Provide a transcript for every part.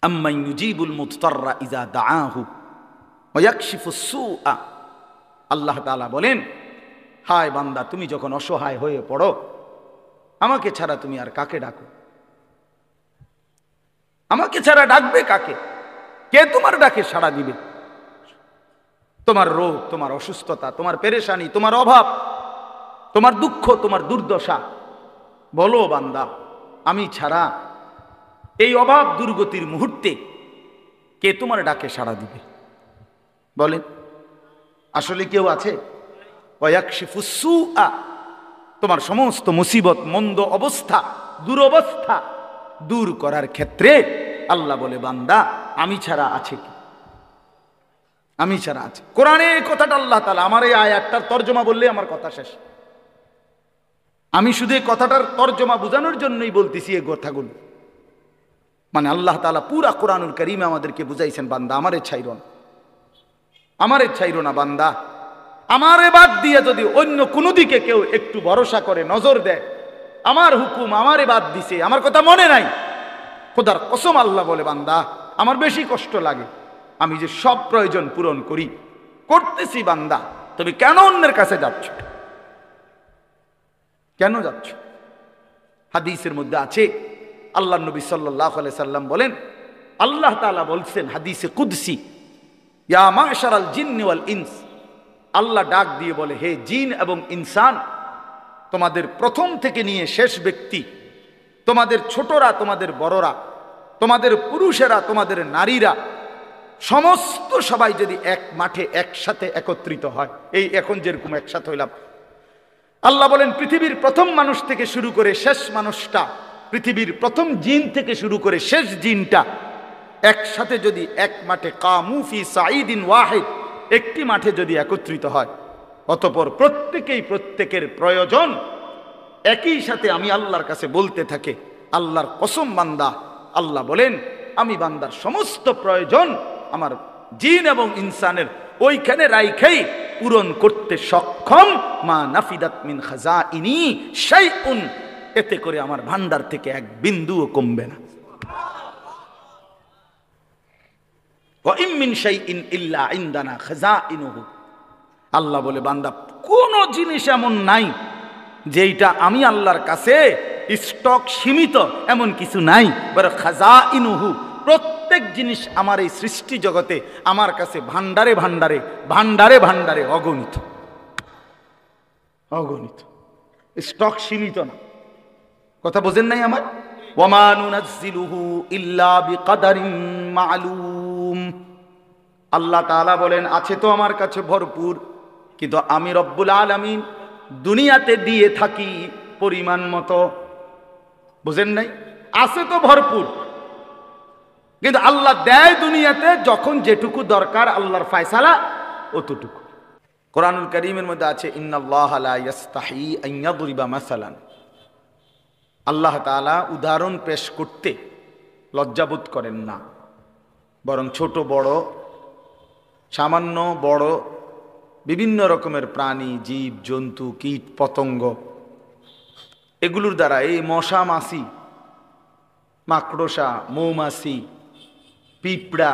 আম্মান ইউজিবুল মুদতাররা ইযা দাআহু ওয়া ইয়াকশিফুস সুআ। আল্লাহ তাআলা বলেন, হায় বান্দা, তুমি যখন অসহায় হয়ে পড়ো, আমাকে ছাড়া তুমি আর কাকে ডাকো? আমাকে ছাড়া ডাকবে কাকে? কে তোমার ডাকে সাড়া দিবে? তোমার রোগ, তোমার অসুস্থতা, তোমার পেরেশানি, তোমার অভাব, তোমার দুঃখ, তোমার দুর্দশা, বলো বান্দা, আমি ছাড়া এই অভাব দুর্গতির মুহূর্তে কে তোমার ডাকে সাড়া দিবে? বলেন, আসলে কেউ আছে? ওয়ায়াকশিফুস সুআ, তোমার সমস্ত মুসিবত, মন্দ অবস্থা, দুরবস্থা দূর করার ক্ষেত্রে আল্লাহ বলে, বান্দা আমি ছাড়া আছে কি? আমি ছাড়া আছে। কোরআনে এই কথাটা আল্লাহ তাআলা, আমার এই আয়াতটার তর্জমা বললে আমার কথা শেষ। আমি শুধু এই কথাটার তর্জমা বোঝানোর জন্যই বলতেছি এই কথাগুলো। মানে আল্লাহ তাআলা পুরা কোরআনুল কারীমে আমাদেরকে বুঝাইছেন, বান্দা আমারে ছাইরো না, আমারে ছাইরো না বান্দা। আমারে বাদ দিয়ে যদি অন্য কোনো দিকে কেউ একটু ভরসা করে, নজর দেয়, আমার হুকুম আমারে বাদ দিছে, আমার কথা মনে নাই, খোদার কসম আল্লাহ বলে, বান্দা আমার বেশি কষ্ট লাগে। আমি যে সব প্রয়োজন পূরণ করি, করতেছি বান্দা, তুমি কেন অন্যের কাছে যাচ্ছ? কেন যাচ্ছ? হাদিসের মধ্যে আছে, আল্লাহ নবী সাল্লাল্লাহু আলাইহি সাল্লাম বলেন, আল্লাহ তাআলা বলছেন হাদিসে কুদসি, ইয়া মাশারাল জিন্নি ওয়াল ইনস, আল্লাহ ডাক দিয়ে বলে, হে জিন এবং ইনসান, তোমাদের প্রথম থেকে নিয়ে শেষ ব্যক্তি, তোমাদের ছোটরা, তোমাদের বড়রা, তোমাদের পুরুষেরা, তোমাদের নারীরা, সমস্ত সবাই যদি এক মাঠে একসাথে একত্রিত হয়, এই এখন যেরকম একসাথে হইলাম, আল্লাহ বলেন পৃথিবীর প্রথম মানুষ থেকে শুরু করে শেষ মানুষটা, পৃথিবীর প্রথম জিন থেকে শুরু করে শেষ জিনটা একসাথে যদি এক মাঠে কামু ফি সাঈদিন ওয়াহিদ, একটি মাঠে যদি একত্রিত হয়, অতঃপর প্রত্যেকেই প্রত্যেকের প্রয়োজন একই সাথে আমি আল্লাহর কাছে বলতে থাকে, আল্লাহর কসম বান্দা, আল্লাহ বলেন আমি বান্দার সমস্ত প্রয়োজন আমার জিন এবং ইনসানের ওইখানে রাইখাই পূরণ করতে সক্ষম। মা নাফিদাত মিন খাজাইনি শাইউন, এতে করে আমার ভান্ডার থেকে এক বিন্দুও কমবে না। ওয়া ইম মিন শাইইন ইল্লা ইনদানা খাজাইনুহু, আল্লাহ বলে বান্দা কোন জিনিস এমন নাই যেটা আমি আল্লাহর কাছে স্টক সীমিত, এমন কিছু নাই। বরং খাজাইনুহু, প্রত্যেক জিনিস আমার এই সৃষ্টি জগতে আমার কাছে ভান্ডারে ভান্ডারে ভান্ডারে ভান্ডারে অগণিত, অগণিত, স্টক সীমিত না। কথা বোঝেন নাই আমার? ওয়ামা নুনাজ্জিলুহু ইল্লা বিকাদারিন মা'লুম, আল্লাহ তাআলা বলেন আছে তো আমার কাছে ভরপুর, কিন্তু আমি রব্বুল আলামিন দুনিয়াতে দিয়ে থাকি পরিমাণ মতো। বুঝেন নাই? আছে তো ভরপুর, কিন্তু আল্লাহ দেয় দুনিয়াতে যখন যেটুকু দরকার, আল্লাহর ফয়সালা অতটুকু। কোরআনুল কারীমের মধ্যে আছে, ইন্নাল্লাহা লা ইস্তাহি আন ইয়াদরিবা মাসালান, আল্লাহ তাআলা উদাহরণ পেশ করতে লজ্জাবোধ করেন না, বরং ছোট বড়, সামান্য বড় বিভিন্ন রকমের প্রাণী, জীব জন্তু, কীট পতঙ্গ, এগুলোর দ্বারা, এই মশা মাছি, মাকড়সা, মৌমাছি, পিঁপড়া,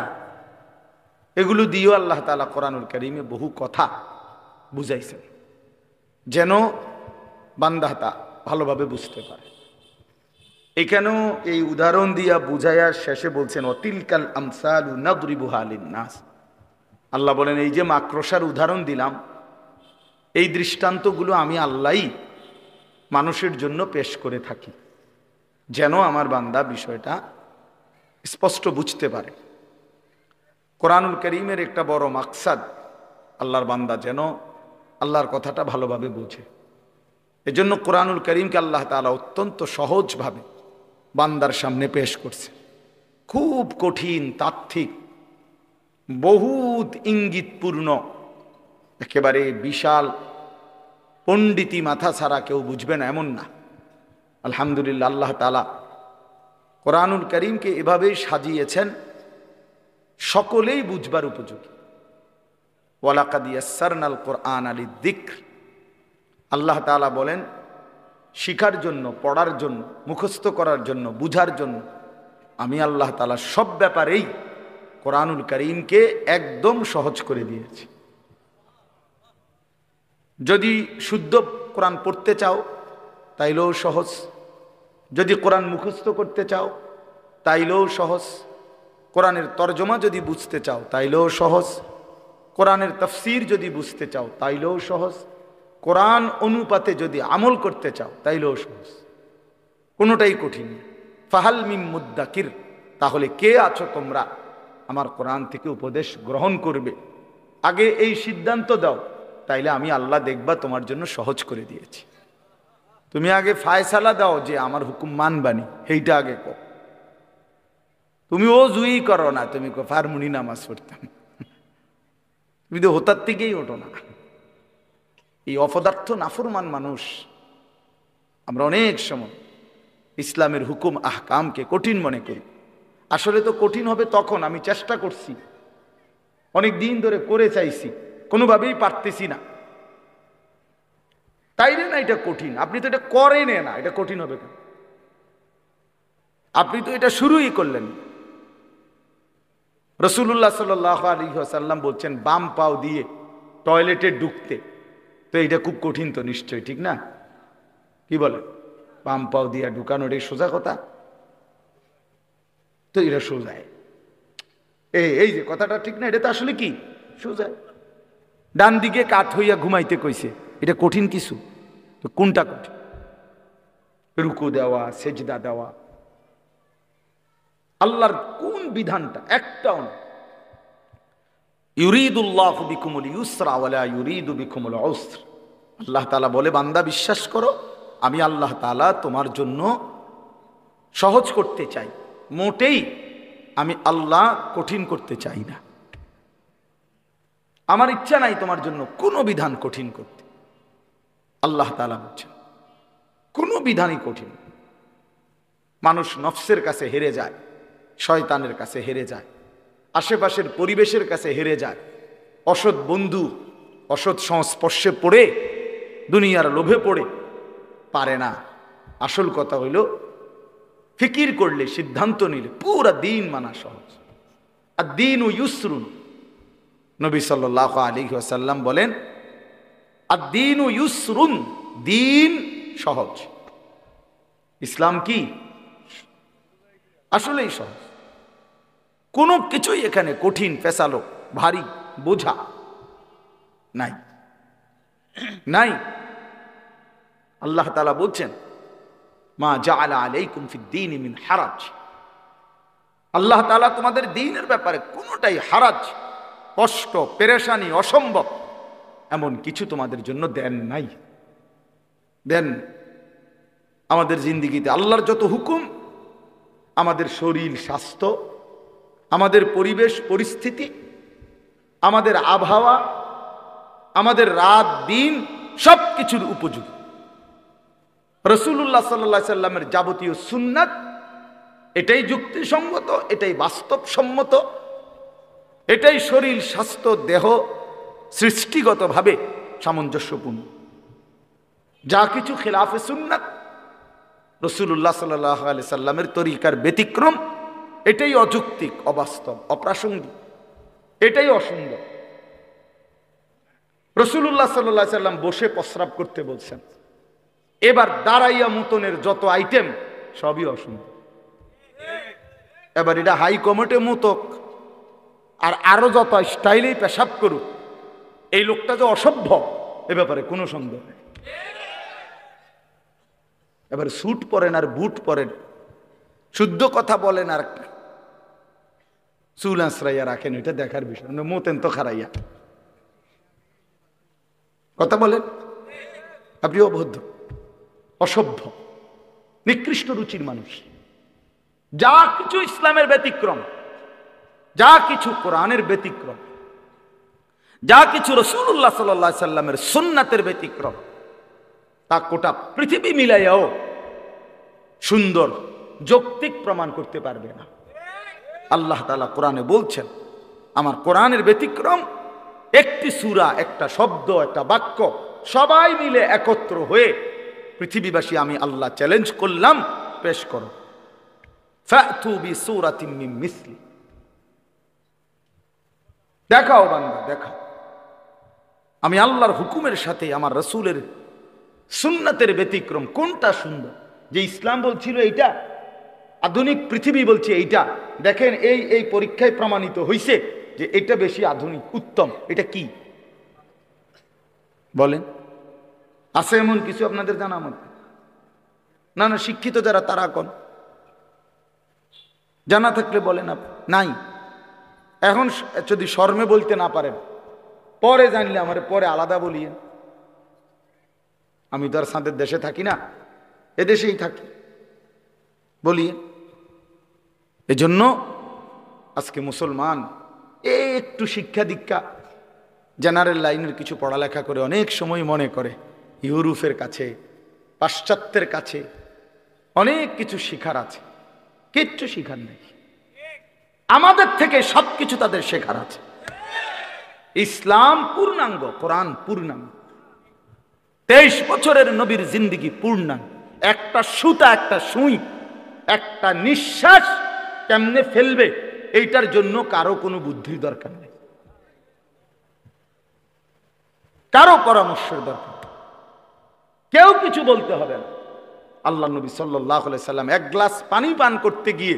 এগুলো দিয়েও আল্লাহ তাআলা কোরআনুল কারীমে বহু কথা বুঝাইছেন, যেন বান্দা তা ভালোভাবে বুঝতে পারে। এখানেও এই উদাহরণ দিয়া বুঝাইয়া শেষে বলছেন, অতিলকাল আমসালু নাদরিবুহা লিন্নাস, আল্লাহ বলেন এই যে মাকড়সার উদাহরণ দিলাম, এই দৃষ্টান্তগুলো আমি আল্লাহই মানুষের জন্য পেশ করে থাকি, যেন আমার বান্দা বিষয়টা স্পষ্ট বুঝতে পারে। কোরআনুল কারীমের একটা বড় মাকসাদ, আল্লাহর বান্দা যেন আল্লাহর কথাটা ভালোভাবে বুঝে। এজন্য কোরআনুল কারীমকে আল্লাহ তাআলা অত্যন্ত সহজভাবে বান্দার সামনে পেশ করছে। খুব কঠিন, তাত্ত্বিক, বহুত ইঙ্গিতপূর্ণ, একেবারে বিশাল পণ্ডিতি মাথা ছাড়া কেউ বুঝবে না এমন না। আলহামদুলিল্লাহ, আল্লাহ তাআলা কোরআনুল কারীমকে এভাবেই সাজিয়েছেন সকলেই বুঝবার উপযোগী। ওয়ালাকাদ ইয়াসসারনাল কুরআনা লিযিকর, আল্লাহ তাআলা বলেন শিখার জন্য, পড়ার জন্য, মুখস্থ করার জন্য, বুঝার জন্য আমি আল্লাহ তাআলা সব ব্যাপারেই কোরআনুল কারীমকে একদম সহজ করে দিয়েছি। যদি শুদ্ধ কোরআন পড়তে চাও তাইলেও সহজ, যদি কোরআন মুখস্থ করতে চাও তাইলেও সহজ, কোরআনের তর্জমা যদি বুঝতে চাও তাইলেও সহজ, কোরআনের তাফসীর যদি বুঝতে চাও তাইলেও সহজ, কোরআন অনুপাতে যদি আমল করতে চাও তাইলেও সহজ, কোনোটাই কঠিন না। ফাহাল মিন মুদ্দাকির, তাহলে কে আছো তোমরা আমার কোরআন থেকে উপদেশ গ্রহণ করবে? আগে এই সিদ্ধান্ত দাও, তাইলে আমি আল্লাহ দেখবা তোমার জন্য সহজ করে দিয়েছি। তুমি আগে ফায়সালা দাও যে আমার হুকুম মানবানি, সেইটা আগে কো। তুমি ও জুই করো না, তুমি কো ফারমুনি নামাজ পড়তাম, তুমি তো হোতার থেকেই ওঠো না। এই অপদার্থ নাফরমান মানুষ আমরা অনেক সময় ইসলামের হুকুম আহকামকে কঠিন মনে করি। আসলে তো কঠিন হবে তখন, আমি চেষ্টা করছি, অনেক দিন ধরে করে চাইছি, কোনোভাবেই পারতেছি না, তাইলে না এটা কঠিন। আপনি তো এটা করেন না, এটা কঠিন হবে কেন? আপনি তো এটা শুরুই করলেন। রাসূলুল্লাহ সাল্লাল্লাহু আলাইহি ওয়াসাল্লাম বলছেন বাম পাও দিয়ে টয়লেটে ঢুকতে, তো এটা খুব কঠিন তো নিশ্চয়ই, ঠিক না? কি বলে, বাম পাও দিয়ে ঢুকানোর এই সোজা কথা? তো এটা সোজায়, এই যে কথাটা ঠিক না, এটা তো আসলে কি সোজা। ডান দিকে কাত হইয়া ঘুমাইতে কইছে, এটা কঠিন কিছু? তো কোনটা কঠিন? রুকু দেওয়া, সেজদা দেওয়া, আল্লাহর কোন বিধানটা? একটাও না। ইউরিদুল্লাহু বিকুমুল ইউসরা ওয়ালা ইউরিদু বিকুমুল উসর। আল্লাহ তাআলা বলে, বান্দা বিশ্বাস করো, আমি আল্লাহ তাআলা তোমার জন্য সহজ করতে চাই, মোটেই আমি আল্লাহ কঠিন করতে চাই না। আমার ইচ্ছা নাই তোমার জন্য কোনো বিধান কঠিন করতে। আল্লাহ তাআলা বলছেন কোনো বিধানই কঠিন। মানুষ নফসের কাছে হেরে যায়, শয়তানের কাছে হেরে যায়, আশেপাশের পরিবেশের কাছে হেরে যায়, অসৎ বন্ধু, অসৎ সংস্পর্শে পড়ে, দুনিয়ার লোভে পড়ে পারে না। আসল কথা হইল ফিকির করলে, সিদ্ধান্ত নিলে পুরা দিন মানা সহজ। আর দিন ও ইউসরুন, নবী সাল্লাল্লাহু আলাইহি ওয়াসাল্লাম বলেন আর দিন ও ইউসরুন, দিন সহজ। ইসলাম কি আসলেই সহজ, কোনো কিছুই এখানে কঠিন, পেশালো, ভারী, বোঝা নাই, নাই। আল্লাহ তাআলা বলছেন মা জাআলা আলাইকুম ফিদ-দীন মিন হারাজ। আল্লাহ তাআলা তোমাদের দ্বীনের ব্যাপারে কোনোটাই হারাজ, কষ্ট, পেরেশানি, অসম্ভব এমন কিছু তোমাদের জন্য দেন নাই, দেন। আমাদের জিন্দেগিতে আল্লাহর যত হুকুম, আমাদের শরীর স্বাস্থ্য, আমাদের পরিবেশ পরিস্থিতি, আমাদের আবহাওয়া, আমাদের রাত দিন, সব কিছুর উপযোগী। রাসূলুল্লাহ সাল্লাল্লাহু আলাইহি সাল্লামের যাবতীয় সুন্নাত, এটাই যুক্তিসঙ্গত, এটাই বাস্তবসম্মত, এটাই শরীর স্বাস্থ্য দেহ সৃষ্টিগতভাবে সামঞ্জস্যপূর্ণ। যা কিছু খেলাফে সুন্নাত, রাসূলুল্লাহ সাল্লাল্লাহু আলাইহি সাল্লামের তরিকার ব্যতিক্রম, এটাই অযৌক্তিক, অবাস্তব, অপ্রাসঙ্গিক, এটাই অসুন্দর। রাসূলুল্লাহ সাল্লাল্লাহু আলাইহি সাল্লাম বসে প্রস্রাব করতে বলছেন, এবার দাঁড়াইয়া মুতনের যত আইটেম সবই অসুন্দর। এবার এটা হাই কমোটে মুতক আর আরো যত স্টাইলেই পেশাব করুক, এই লোকটা যে অসভ্য এ ব্যাপারে কোনো সন্দেহ নেই। এবার স্যুট পরেন আর বুট পরেন, শুদ্ধ কথা বলেন আর চুল আঁচড়াইয়া রাখেন, এটা দেখার বিষয়। মোতেন তো খারাইয়া কথা বলেন, আপনি অভদ্র, অসভ্য, নিকৃষ্ট রুচির মানুষ। যা কিছু ইসলামের ব্যতিক্রম, যা কিছু কোরআনের ব্যতিক্রম, যা কিছু রাসূলুল্লাহ সাল্লাল্লাহু আলাইহি সাল্লামের সুন্নাতের ব্যতিক্রম, তা গোটা পৃথিবী মিলাইয়াও সুন্দর যৌক্তিক প্রমাণ করতে পারবে না। আল্লাহ তাআলা কোরআনে বলছেন, আমার কোরআনের ব্যতিক্রম একটি সূরা, একটা শব্দ, একটা বাক্য, সবাই মিলে একত্র হয়ে পৃথিবীবাসী আমি আল্লাহ চ্যালেঞ্জ করলাম, পেশ করো। ফাতু বিসূরাতিন মিন মিসলি, দেখাও বান্দা দেখাও, আমি আল্লাহর হুকুমের সাথে আমার রাসূলের সুন্নাতের ব্যতিক্রম কোনটা সুন্দর? যে ইসলাম বলছিল এইটা, আধুনিক পৃথিবী বলছে এইটা, দেখেন এই এই পরীক্ষায় প্রমাণিত হইছে যে এটা বেশি আধুনিক উত্তম। এটা কি বলেন? আছে এমন কিছু আপনাদের জানা মতে? না না, শিক্ষিত যারা তারা কোন জানা থাকলে বলেন। নাই। এখন যদি শর্মে বলতে না পারেন, পরে জানলে আমার পরে আলাদা বলিয়েন। আমি তো আর সাঁদের দেশে থাকি না, এদেশেই থাকি, বলিয়েন। এজন্য আজকে মুসলমান একটু শিক্ষা দীক্ষা জেনারেল লাইনের কিছু পড়ালেখা করে অনেক সময় মনে করে ইউরোপের কাছে, পাশ্চাত্যের কাছে অনেক কিছু শিখার আছে। কিচ্ছু শিখার নেই, আমাদের থেকে সবকিছু তাদের শেখার আছে। ইসলাম পূর্ণাঙ্গ, কোরআন পূর্ণাঙ্গ, 23 বছরের নবীর জিন্দেগি পূর্ণাঙ্গ। একটা সুতা, একটা সুই, একটা নিঃশ্বাস কেমনে ফেলবে এইটার জন্য কারো কোনো বুদ্ধির দরকার নেই, কারো পরামর্শের দরকার, কেউ কিছু বলতে হবে না। আল্লাহ নবী সাল্লাল্লাহু আলাইহি সাল্লাম এক গ্লাস পানি পান করতে গিয়ে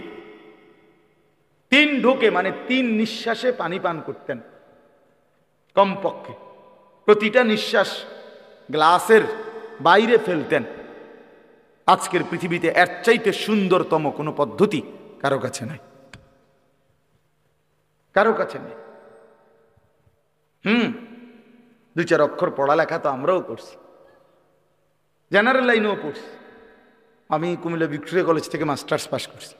3 ঢোকে মানে 3 নিঃশ্বাসে পানি পান করতেন কমপক্ষে। প্রতিটা নিঃশ্বাস গ্লাসের বাইরে ফেলতেন। আজকের পৃথিবীতে এর চাইতে সুন্দরতম কোনো পদ্ধতি কারো কাছে নাই, কারো কাছে নেই। 2-4 অক্ষর পড়ালেখা তো আমরাও করছি, জেনারেল লাইনেও পড়ছি। আমি কুমিল্লা ভিক্টোরিয়া কলেজ থেকে মাস্টার্স পাস করছি।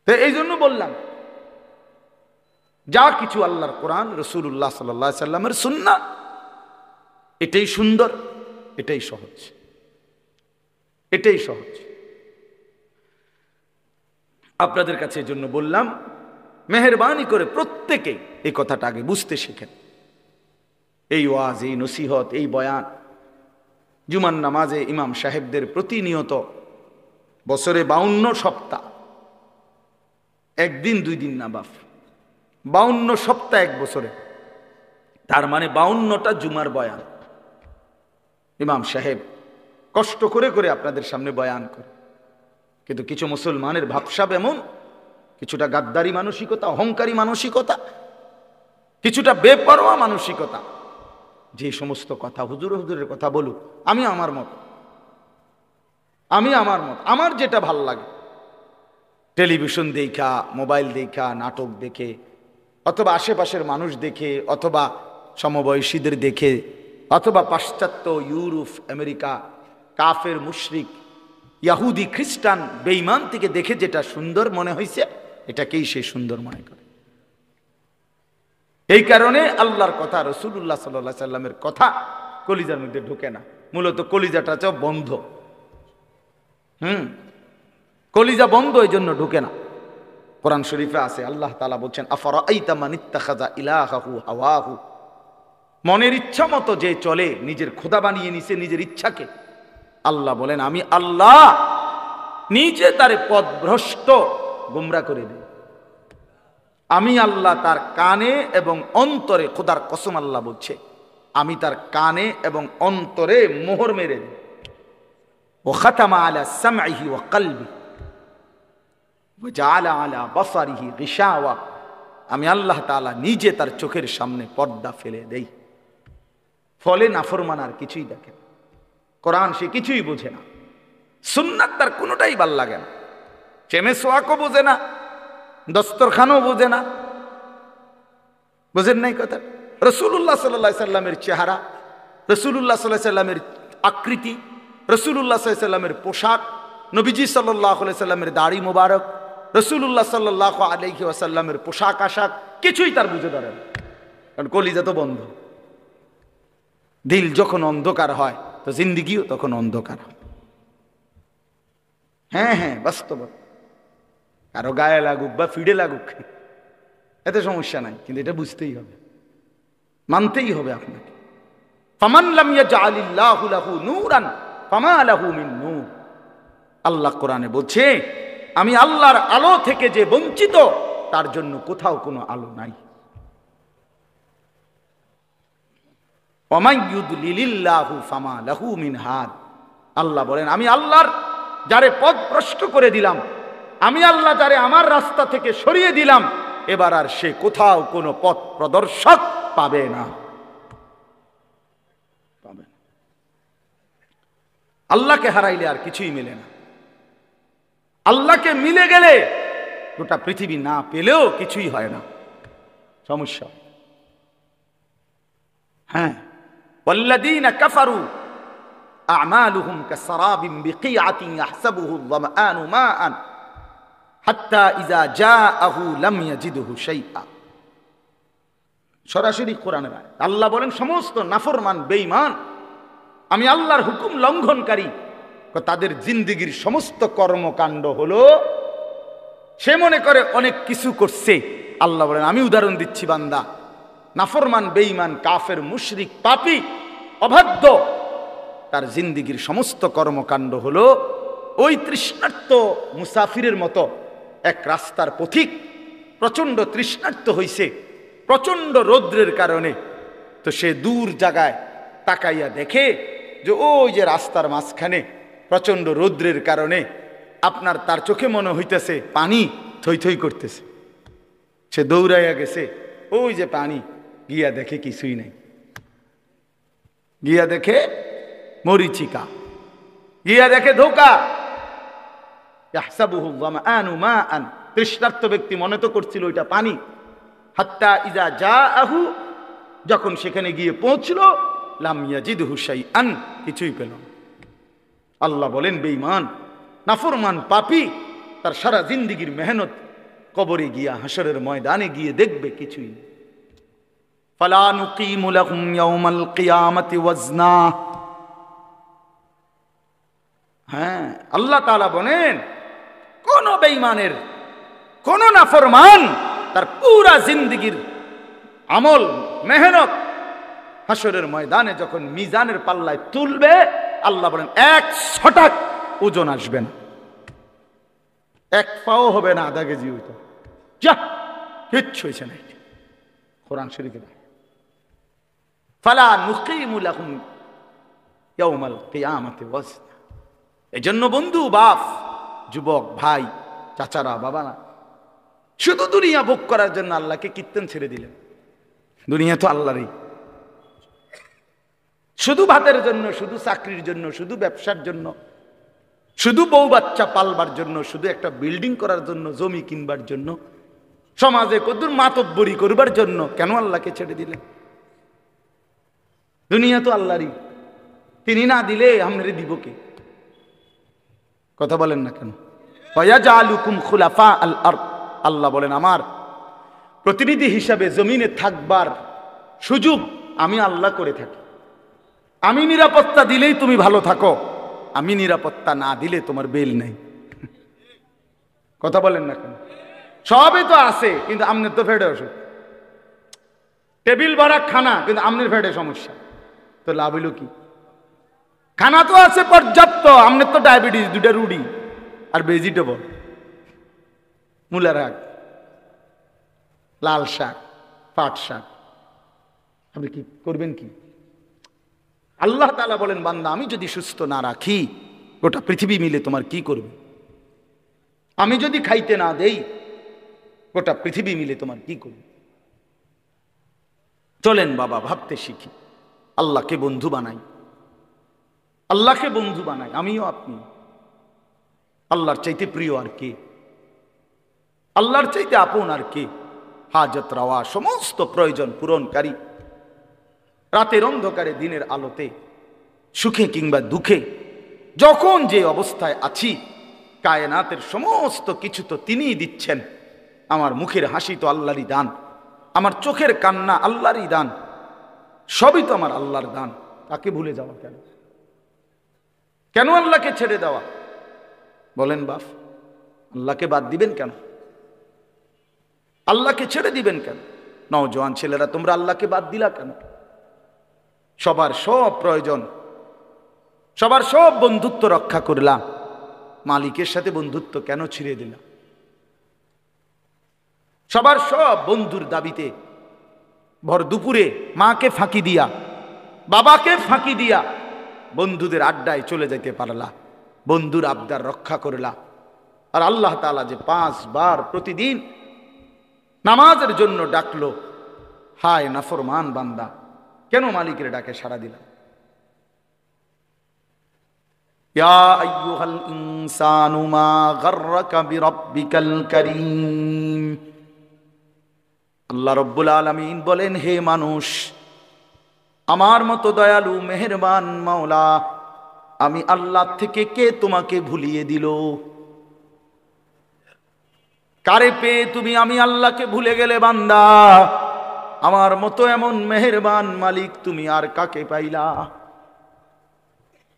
তো এই জন্য বললাম, যা কিছু আল্লাহর কোরআন, রাসূলুল্লাহ সাল্লাল্লাহু আলাইহি সাল্লামের সুন্নাহ, এটাই সুন্দর, এটাই সহজ, এটাই সহজ। আপনাদের কাছে এই জন্য বললাম, মেহেরবানি করে প্রত্যেকে এই কথাটা আগে বুঝতে শিখেন। এই ওয়াজ, এই নসিহত, এই বয়ান, জুমার নামাজে ইমাম সাহেবদের প্রতিনিয়ত বছরে 52 সপ্তাহ, একদিন 2 দিন না বাপ, 52 সপ্তাহ এক বছরে, তার মানে 52টা জুমার বয়ান ইমাম সাহেব কষ্ট করে করে আপনাদের সামনে বয়ান করে। কিন্তু কিছু মুসলমানের ভাবসাব এমন, কিছুটা গাদ্দারি মানসিকতা, অহংকারী মানসিকতা, কিছুটা বেপরোয়া মানসিকতা, যে সমস্ত কথা হুজুরের কথা বলুক, আমি আমার মত, আমার যেটা ভাল লাগে, টেলিভিশন দেখা, মোবাইল দেখা, নাটক দেখে, অথবা আশেপাশের মানুষ দেখে, অথবা সমবয়সীদের দেখে, অথবা পাশ্চাত্য, ইউরোপ, আমেরিকা, কাফের, মুশরিক, ইয়াহুদি, খ্রিস্টান, বেঈমান থেকে দেখে যেটা সুন্দর মনে হয়েছে, এটাকেই সে সুন্দর মনে করে। এই কারণে আল্লাহর কথা, রাসূলুল্লাহ সাল্লাল্লাহু আলাইহি সাল্লামের কথা কলিজার মধ্যে ঢোকে না। মূলত কলিজাটা বন্ধ, কলিজা বন্ধ, এই জন্য ঢুকে না। কোরআন শরীফে আছে, আল্লাহ তাআলা বলছেন, আফারাআইতা মান ইত্তাখাযা ইলাহাহু হাওয়াহু, মনের ইচ্ছা মতো যে চলে, নিজের খোদা বানিয়ে নিছে নিজের ইচ্ছাকে। আল্লাহ বলেন, আমি আল্লাহ নিজে তারে পথভ্রষ্ট গোমরা করে দেই। আমি আল্লাহ তার কানে এবং অন্তরে, খোদার কসম আল্লাহ বলছে, আমি তার কানে এবং অন্তরে মোহর মেরে দিই। ও খাতামা আলা সামঈহি ওয়া কলবি ওয়া জাআলা আলা বাসারিহি গিশাওয়া, আমি আল্লাহ তাআলা নিজে তার চোখের সামনে পর্দা ফেলে দেই। ফলে নাফরমান আর কিছুই দেখে না, কোরআন সে কিছুই বোঝে না, সুন্নাত তার কোনোটাই ভাল লাগে না, চেমে সোয়াকও বোঝে না, দস্তরখানও বোঝে না। বোঝেন নাই কথা? রাসূলুল্লাহ সাল্লাল্লাহু আলাইহি সাল্লামের চেহারা, রাসূলুল্লাহ সাল্লাল্লাহু আলাইহি সাল্লামের আকৃতি, রাসূলুল্লাহ সাল্লাল্লাহু আলাইহি সাল্লামের পোশাক, নবীজি সাল্লাল্লাহু আলাইহি সাল্লামের দাড়ি মোবারক, রাসূলুল্লাহ সাল্লাল্লাহু আলাইহি ওয়াসাল্লামের পোশাক আশাক কিছুই তার বুঝে ধরে না, কারণ কলিজা তো বন্ধ। দিল যখন অন্ধকার হয় তো জিন্দেগিও তখন অন্ধকার হয়। হ্যাঁ হ্যাঁ, বাস্তব, কারো গায়ে লাগুক বা ফিডে লাগুক, এতে সমস্যা নাই, কিন্তু এটা বুঝতেই হবে, মানতেই হবে আপনাকে। ফামান লাম ইয়াজআলিল্লাহু লাহু নূরান ফামা লাহু মিন নূর, আল্লাহ কোরআনে বলছে, আমি আল্লাহর আলো থেকে যে বঞ্চিত তার জন্য কোথাও কোনো আলো নাই। ওয়ামান ইউদলিলিল্লাহু ফামা লাহু মিন হাদ। আল্লাহ বলেন, আমি আল্লাহর যারে পথ ভ্রষ্ট করে দিলাম, আমি আল্লাহ যারে আমার রাস্তা থেকে সরিয়ে দিলাম, এবার আর সে কোথাও কোনো পথ প্রদর্শক পাবে না। আল্লাহকে হারাইলে আর কিছুই মেলে না। আল্লাহকে মিলে গেলে গোটা পৃথিবী না পেলেও কিছুই হয় না, সমস্যা। হ্যাঁ, ওয়াল্লাযীনা কাফারু আ'মালুহুম কাসরাবিন বিকিআতিন ইয়াহসাবুহু আয-যামআনু মাআন হাত্তা ইযা জাআহু লাম ইয়াজিদহু শাইআ। সরাসরি কোরআনের আয়াত। আল্লাহ বলেন, সমস্ত নাফরমান বেঈমান, আমি আল্লাহর হুকুম লঙ্ঘনকারী, তাদের জিন্দেগীর সমস্ত কর্মকাণ্ড হলো, সে মনে করে অনেক কিছু করছে। আল্লাহ বলেন, আমি উদাহরণ দিচ্ছি বান্দা, নাফরমান বেঈমান কাফের মুশরিক পাপী অবাধ্য, তার জিন্দেগীর সমস্ত কর্মকাণ্ড হলো ওই তৃষ্ণার্ত মুসাফিরের মতো। এক রাস্তার পথিক প্রচন্ড তৃষ্ণার্ত হইছে প্রচন্ড রৌদ্রের কারণে, তো সে দূর জায়গায় তাকাইয়া দেখে যে ওই যে রাস্তার মাঝখানে প্রচন্ড রৌদ্রের কারণে আপনার তার চোখে মনে হইতেছে পানি থই থই করতেছে। সে দৌড়াইয়া গেছে, ওই যে পানি, গিয়া দেখে কিছুই নাই, গিয়া দেখে মরিচিকা, গিয়া দেখে ধোকা। ইয়াহসাবুহু যামআনু মাআন, তৃষ্ণার্ত ব্যক্তি মনে তো করছিল ওইটা পানি। হাত্তা ইযা জাআহু, যখন সেখানে গিয়ে পৌঁছলো, লাম ইয়াজিদহু শাইআন, কিছুই পেল না। আল্লাহ বলেন, বেঈমান নাফরমান পাপী তার সারা জিন্দেগীর মেহনত কবরে গিয়া হাসরের ময়দানে গিয়ে দেখবে কিছুই নেই। ফালা নুকিমু লাহুম ইয়াওমাল কিয়ামাতি ওয়াজনা। হ্যাঁ, আল্লাহ তাআলা বলেন, কোন বেঈমানের, কোন নাফরমান তার পুরা জিন্দেগীর আমল মেহনত হাসরের ময়দানে যখন মিজানের পাল্লায় তুলবে, আল্লাহ বলেন এক ছটাক ওজন আসবে না, এক পাও হবে না আধা কেজি হইতো, যা কিচ্ছু হয়েছে না। কোরআন শরীফে ফালা নুকিমু লাহুম ইয়াওমাল কিয়ামাতি ওয়াজনা। এজন্য বন্ধু, বাপ, যুবক, ভাই, চাচারা, বাবারা, শুধু দুনিয়া ভোগ করার জন্য আল্লাহকে কীর্তন ছেড়ে দিলেন। দুনিয়া তো আল্লাহরই। শুধু ভাতের জন্য, শুধু চাকরির জন্য, শুধু ব্যবসার জন্য, শুধু বউ বাচ্চা পালবার জন্য, শুধু একটা বিল্ডিং করার জন্য, জমি কিনবার জন্য, সমাজে কদ্দুর মাতব্বরি করবার জন্য কেন আল্লাহকে ছেড়ে দিলেন? দুনিয়া তো আল্লাহরই, তিনি না দিলে আমরা দিব কে? কথা বলেন না কেন? ওয়ায়াজআলুকুম খুলাফা আল আরদ। আল্লাহ বলেন, আমার প্রতিনিধি হিসাবে জমিনে থাকবার সুযোগ আমি আল্লাহ করে থাকি। আমি নিরাপত্তা দিলেই তুমি ভালো থাকো, আমি নিরাপত্তা না দিলে তোমার বেল নেই। কথা বলেন না কেন? সবই তো আছে, কিন্তু আমনের তো ফেডে অসুখ। টেবিল ভরা খানা, কিন্তু আমনের ফেডে সমস্যা, তো লাভ হইল কি? খানা তো আছে পর্যাপ্ত, আমনের তো ডায়াবেটিস, দুটা রুটি আর ভেজিটেবল, মূলা শাক, লাল শাক, পাট শাক, আপনি কি করবেন কি? আল্লাহ তাআলা বলেন, বান্দা আমি যদি সুস্থ না রাখি, গোটা পৃথিবী মিলে তোমার কি করবে? আমি যদি খাইতে না দেই, গোটা পৃথিবী মিলে তোমার কি করবে? চলেন বাবা, ভাবতে শিখি, আল্লাহকে বন্ধু বানাই, আল্লাহকে বন্ধু বানাই, আমিও আপনি। আল্লাহর চাইতে প্রিয় আর কে? আল্লাহর চাইতে আপন আর কে? হাজত রাওয়া, সমস্ত প্রয়োজন পূরণকারী, রাতের অন্ধকারে দিনের আলোতে, সুখে কিংবা দুঃখে, যখন যে অবস্থায় আছি, কায়নাতের সমস্ত কিছু তো তিনিই দিচ্ছেন। আমার মুখের হাসি তো আল্লাহরই দান, আমার চোখের কান্না আল্লাহরই দান, সবই তো আমার আল্লাহর দান। তাকে ভুলে যাওয়া কেন? কেন আল্লাহকে ছেড়ে দেওয়া? বলেন বাপ, আল্লাহকে বাদ দিবেন কেন? আল্লাহকে ছেড়ে দিবেন কেন? নওজোয়ান ছেলেরা, তোমরা আল্লাহকে বাদ দিলা কেন? সবার সব প্রয়োজন, সবার সব বন্ধুত্ব রক্ষা করলাম, মালিকের সাথে বন্ধুত্ব কেন ছিঁড়ে দিলাম? সবার সব বন্ধুর দাবিতে ভর দুপুরে মাকে ফাঁকি দিয়া, বাবাকে ফাঁকি দিয়া বন্ধুদের আড্ডায় চলে যেতে পারলা, বন্ধুর আবদার রক্ষা করলা। আর আল্লাহ তাআলা যে 5 বার প্রতিদিন নামাজের জন্য ডাকলো, হায় নাফরমান বান্দা, কেন মালিকের ডাকে সাড়া দিলাম? ইয়া আইয়ুহাল ইনসানু মা গাররাকা বিরাব্বিকাল কারীম। আল্লাহ রব্বুল আলামিন বলেন, হে মানুষ, আমার মতো দয়ালু মেহেরবান মাওলা আমি আল্লাহ থেকে কে তোমাকে ভুলিয়ে দিল? কারে পেয়ে তুমি আমি আল্লাহকে ভুলে গেলে বান্দা? আমার মতো এমন মেহেরবান মালিক তুমি আর কাকে পাইলা?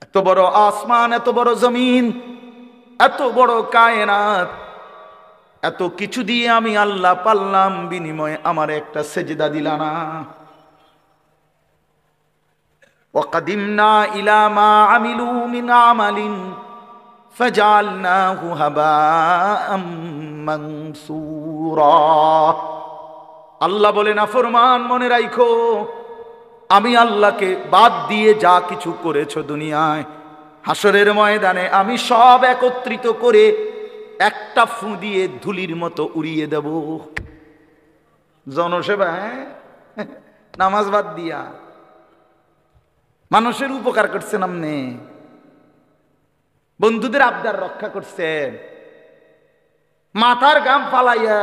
এত বড় আসমান, এত বড় জমিন, এত বড় কায়নাত, এত কিছু দিয়ে আমি আল্লাহ পাল্লাম, বিনিময়ে আমার একটা সেজদা দিলা না। ওয়াকাদিমনা ইলা মা আমিলু মিন আমালিন ফাজআলনাহু হাবাআম মানসুরা। আল্লাহ বলে, নাফরমান মনে রাখো, আমি আল্লাহকে বাদ দিয়ে যা কিছু করেছো দুনিয়ায়, হাসরের ময়দানে আমি সব একত্রিত করে একটা ফু দিয়ে ধুলির মতো উড়িয়ে দেব। জনসেবা, নামাজ বাদ দিয়া মানুষের উপকার করছেন, আপনি বন্ধুদের আবদার রক্ষা করছেন, মাথার গাম ফালাইয়া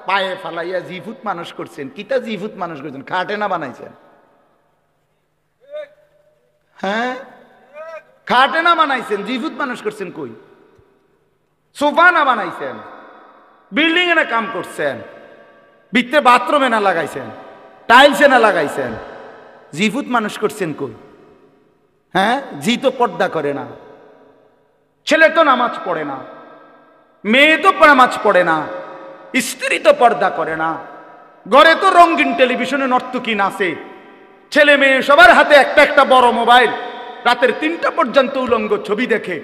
পায়ে ফালাইয়া জিফুত মানুষ করছেন। কিতা জিফুত মানুষ করছেন? খাটে না বানাইছেন? হ্যাঁ, খাটে না বানাইছেন, জিফুত মানুষ করছেন। কই সোফা না বানাইছেন, বিল্ডিং এ না কাম করছেন, ভিতরে বাথরুমে না লাগাইছেন, টাইলসে না লাগাইছেন, জিফুত মানুষ করছেন কই? হ্যাঁ, জি তো পর্দা করে না, ছেলে তো নামাজ পড়ে না, মেয়ে তো নামাজ পড়ে না, স্ত্রী তো পর্দা করে না, ঘরে তো রঙিন টেলিভিশনে নর্তকী নাচে, ছেলে মেয়ে সবার হাতে একটা একটা বড় মোবাইল, রাতের 3টা পর্যন্ত উলঙ্গ ছবি দেখে।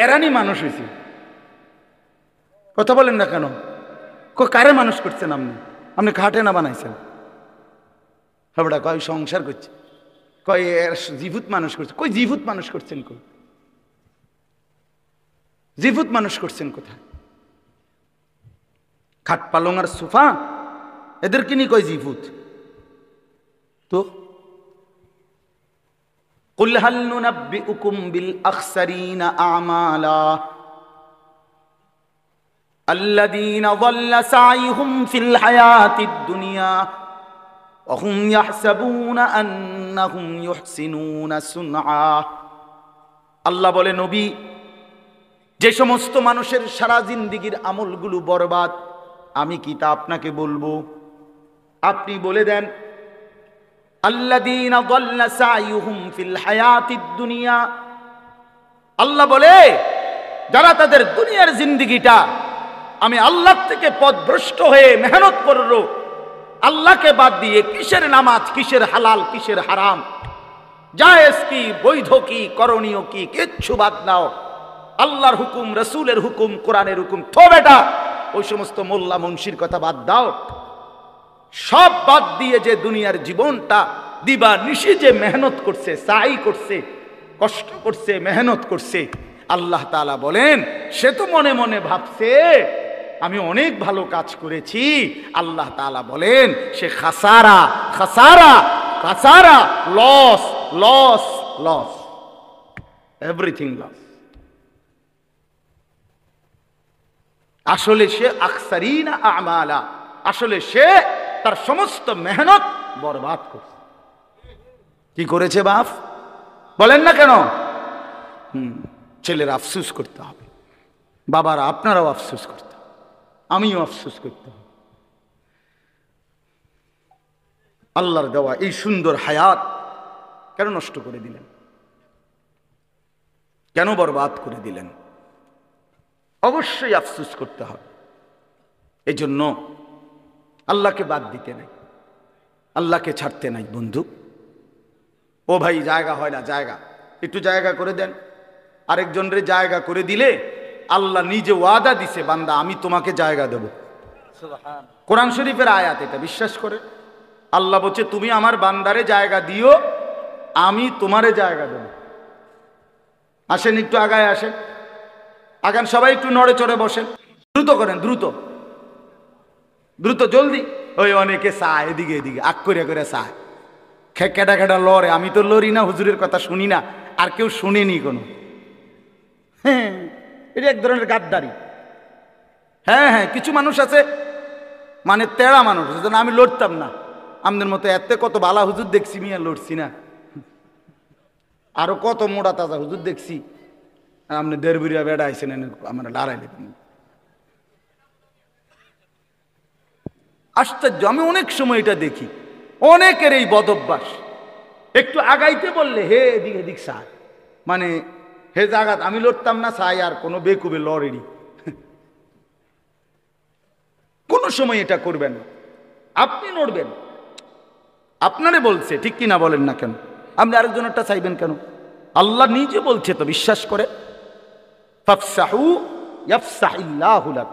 এরানি মানুষ হয়েছে? কথা বলেন না কেন? কারে মানুষ করছেন আপনি? আপনি খাটে না বানাইছেন? হাবড়া কয় সংসার করছে, কয় জিভুত মানুষ করছে। কই জিভুত মানুষ করছেন? কই জিভুত মানুষ করছেন? কোথায়? খাট পালং আর সোফা এদেরকে নিয়ে কয় জিভুত? তো কুল হাল নুনাব্বিউকুম বিল আখসারিনা আমালা الذين ضل سعيهم في الحياة الدنيا وهم يحسبون أنهم يحسنون صنعا। আল্লাহ বলে, নবী, যে সমস্ত মানুষের সারা জিন্দেগীর আমলগুলো বরবাদ, আমি কি তা আপনাকে বলবো? আপনি বলে দেন, আল্লাযীনা দাল্লা সাইয়ুহুম ফিল হায়াতিদ দুনিয়া। আল্লাহ বলে, যারা তাদের দুনিয়ার জিন্দেগিটা আমি আল্লাহ থেকে পথভ্রষ্ট হয়ে মেহনত করলো, আল্লাহকে বাদ দিয়ে কিসের নামাজ, কিসের হালাল, কিসের হারাম, জায়েজ কি, বৈধ কি, করণীয় কি, কিচ্ছু বাদ দাও, আল্লাহর হুকুম, রসুলের হুকুম, কোরআনের হুকুম, তো বেটা ওই সমস্ত মোল্লা মুন্সির কথা বাদ দাও, সব বাদ দিয়ে যে দুনিয়ার জীবনটা দিবা নিশি যে মেহনত করছে, সাই করছে, কষ্ট করছে, মেহনত করছে, আল্লাহ তাআলা বলেন, সে তো মনে মনে ভাবছে আমি অনেক ভালো কাজ করেছি। আল্লাহ তাআলা বলেন, সে খাসারা খাসারা খাসারা, loss loss loss, everything loss. আসলে সে আকসারিনা আমালা, আসলে সে তার সমস্ত মেহনত বরবাদ করছে। কি করেছে বাপ? বলেন না কেন? ছেলের আফসোস করতে হবে, বাবারা আপনারাও আফসোস করতে হবে, আমিও আফসোস করতে হবে। আল্লাহর দেওয়া এই সুন্দর হায়াত কেন নষ্ট করে দিলেন? কেন বরবাদ করে দিলেন? অবশ্যই আফসোস করতে হবে। এই জন্য আল্লাহকে বাদ দিতে নাই, আল্লাহকে ছাড়তে নাই। বন্ধু, ও ভাই, জায়গা হয় না, জায়গা একটু জায়গা করে দেন। আরেকজনের জায়গা করে দিলে আল্লাহ নিজে ওয়াদা দিছে, বান্দা আমি তোমাকে জায়গা দেব। কোরআন শরীফের আয়াত, এটা বিশ্বাস করে আল্লাহ বলছে তুমি আমার বান্দারে জায়গা দিও, আমি তোমারে জায়গা দেব। আসেন একটু আগায় আসেন, আগান সবাই একটু নড়ে চড়ে বসেন, দ্রুত করেন, দ্রুত দ্রুত জলদি। ওই অনেকে চায় এদিকে এদিকে আগ করে করে চায়, খেটা খেটা লড়ে। আমি তো লড়ি না, হুজুরের কথা শুনি না, আর কেউ শুনেনি কোনো। হ্যাঁ, এটা এক ধরনের গাদ্দারি। হ্যাঁ হ্যাঁ, কিছু মানুষ আছে মানে তেড়া মানুষ, আমি লড়তাম না। আমাদের মতো এত কত বালা হুজুর দেখছি, মিয়া লড়ছি না। আরো কত মোড়া তাজা হুজুর দেখছি, আপনি দেড় বুড়িয়া বেড়া আইসেন আমার লড়াইলে। আশ্চর্য, আমি অনেক সময় এটা দেখি, অনেকের এই বদভ্যাস। একটু আগাইতে বললে হে এদিক এদিক সার, মানে হে জাগাত আমি লড়তাম না চাই, আর কোনো বেকুবে লড়েনি। কোনো সময় এটা করবেন না, আপনি নড়বেন। আপনারে বলছে, ঠিক কিনা বলেন না কেন? আপনি আরেকজনেরটা চাইবেন কেন? আল্লাহ নিজে বলছে তো, বিশ্বাস করে। ফাফসাহু ইয়াফসাহিল্লাহু লাক।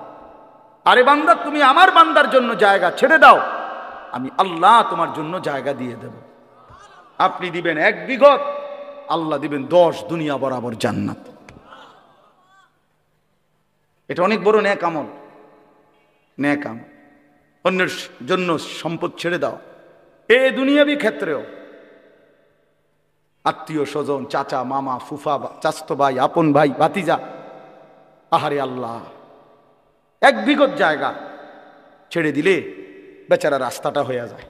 আরে বান্দা, তুমি আমার বান্দার জন্য জায়গা ছেড়ে দাও, আমি আল্লাহ তোমার জন্য জায়গা দিয়ে দেব। আপনি দিবেন 1 বিঘত, আল্লাহ দিবেন 10 দুনিয়া বরাবর জান্নাত। এটা অনেক বড় নেক আমল, নেক আমল। অন্যের জন্য সম্পদ ছেড়ে দাও, এ দুনিয়াবি ক্ষেত্রেও। আত্মীয় স্বজন, চাচা মামা ফুফা চাচতো ভাই আপন ভাই ভাতিজা, আহারে আল্লাহ, 1 বিঘত জায়গা ছেড়ে দিলে বেচারা রাস্তাটা হয়ে যায়।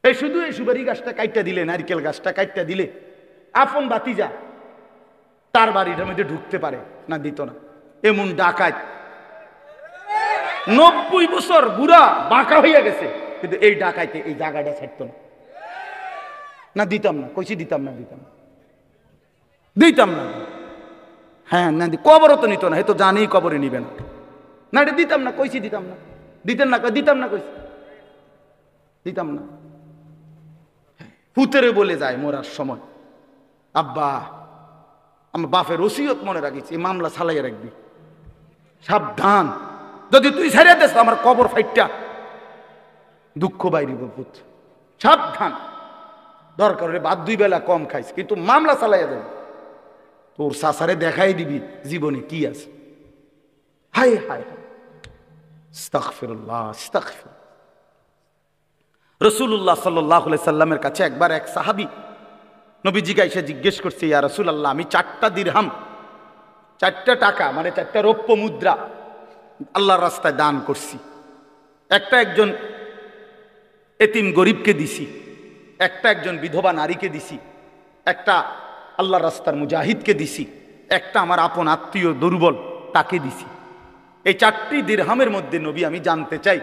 এই শুধু এই সুপারি গাছটা কাইটটা দিলে, নারকেল গাছটা কাইটটা দিলে, আপন ভাতিজা তার বাড়িটার মধ্যে ঢুকতে পারে না, দিত না। এমন ডাকাত 90 বছর বুড়া বাঁকা হইয়া গেছে, কিন্তু এই ডাকাইতে এই জায়গাটা ছাড়তো না। না দিতাম না, কইছি দিতাম না, দিতাম না, দিতাম না। হ্যাঁ না, কবরও তো নিত না, হে তো জানেই কবরে নিবে না। না এটা দিতাম না, কইছি দিতাম না। দিতেন না, দিতাম না, কইছি দিতাম না। পুতেরে বলে যায় মোরার সময়, আব্বা আমার বাপের ওসিয়ত মনে রাখিছি, এই মামলা চালাইয়া রাখবি, সাবধান, যদি তুই ছেড়ে দেস আমার কবর ফাইটটা দুঃখ বাইরিব পুত, সাবধান। দরকার হলে বাদ 2 বেলা কম খাইস, কিন্তু মামলা চালাইয়া দেবে, তোর সাসারে দেখাই দিবি জীবনে কি আছে। হায় হায়, আস্তাগফিরুল্লাহ আস্তাগফিরুল্লাহ। রাসূলুল্লাহ সাল্লাল্লাহু আলাইহি সাল্লামের কাছে একবার এক সাহাবী নবীজিকে এসে জিজ্ঞেস করছে, ইয়া রাসূলুল্লাহ, আমি 4টা দিরহাম, 4টা টাকা মানে 4টা রৌপ্য মুদ্রা আল্লাহর রাস্তায় দান করছি। একটা একজন এতিম গরিবকে দিছি, একটা একজন বিধবা নারীকে দিছি, একটা আল্লাহর রাস্তার মুজাহিদকে দিছি, একটা আমার আপন আত্মীয় দুর্বল তাকে দিছি। এই 4টি দিরহামের মধ্যে নবী আমি জানতে চাই,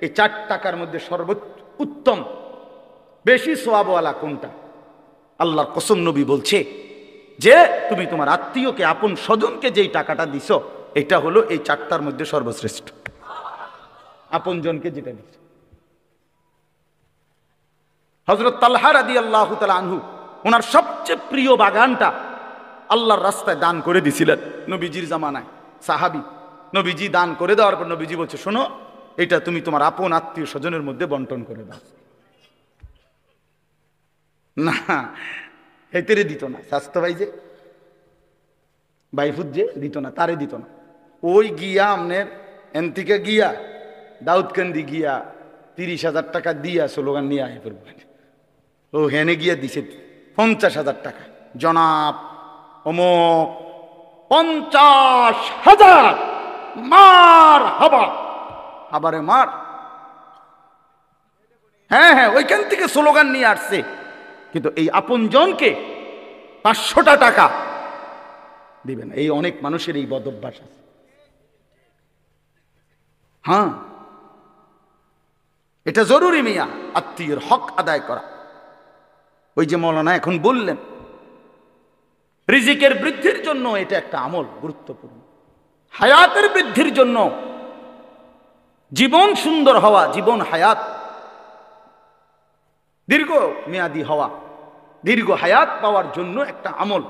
এই 4 টাকার মধ্যে সর্বোত্তম বেশি সওয়াবওয়ালা কোনটা? আল্লাহর কসম, নবী বলছে যে তুমি তোমার আত্মীয়কে আপন স্বজনকে যেই টাকাটা দিছ, এটা হলো এই 4টার মধ্যে সর্বশ্রেষ্ঠ। আপন জনকে যেটা দিছ। হযরত তালহা রাদিয়াল্লাহু তাআলা আনহু ওনার সবচেয়ে প্রিয় বাগানটা আল্লাহর রাস্তায় দান করে দিছিলেন নবীজির জামানায়। সাহাবী, নবীজি দান করে দেওয়ার পর নবীজি বলছে, শোনো, এটা তুমি তোমার আপন আত্মীয় স্বজনের মধ্যে বন্টন করে দাও। না, হেতেরে দিত না, স্বাস্থ্য ভাই যে বাইফুদ যে দিত না, তারে দিত না। ওই গিয়া আমনের এন থেকে গিয়া দাউদকান্দি গিয়া 30,000 টাকা দিয়া স্লোগান নিয়ে আয় পড়বে। ও হেনে গিয়া দিছে 50,000 টাকা, জনাব অমুক 50,000 মার হাবা, আবারে মার। হ্যাঁ হ্যাঁ, ওইখান থেকে স্লোগান নিয়ে আসছে, কিন্তু এই আপন জনকে 500টা টাকা দিবেন। এই অনেক মানুষের এই বদভ্যাস আছে। হ্যাঁ, এটা জরুরি মিয়া, আত্মীয়ের হক আদায় করা। ওই যে মৌলানা এখন বললেন, রিজিকের বৃদ্ধির জন্য এটা একটা আমল গুরুত্বপূর্ণ, হায়াতের বৃদ্ধির জন্য, জীবন সুন্দর হওয়া, জীবন হায়াত দীর্ঘ মেয়াদি হওয়া, দীর্ঘ হায়াত পাওয়ার জন্য একটা আমল।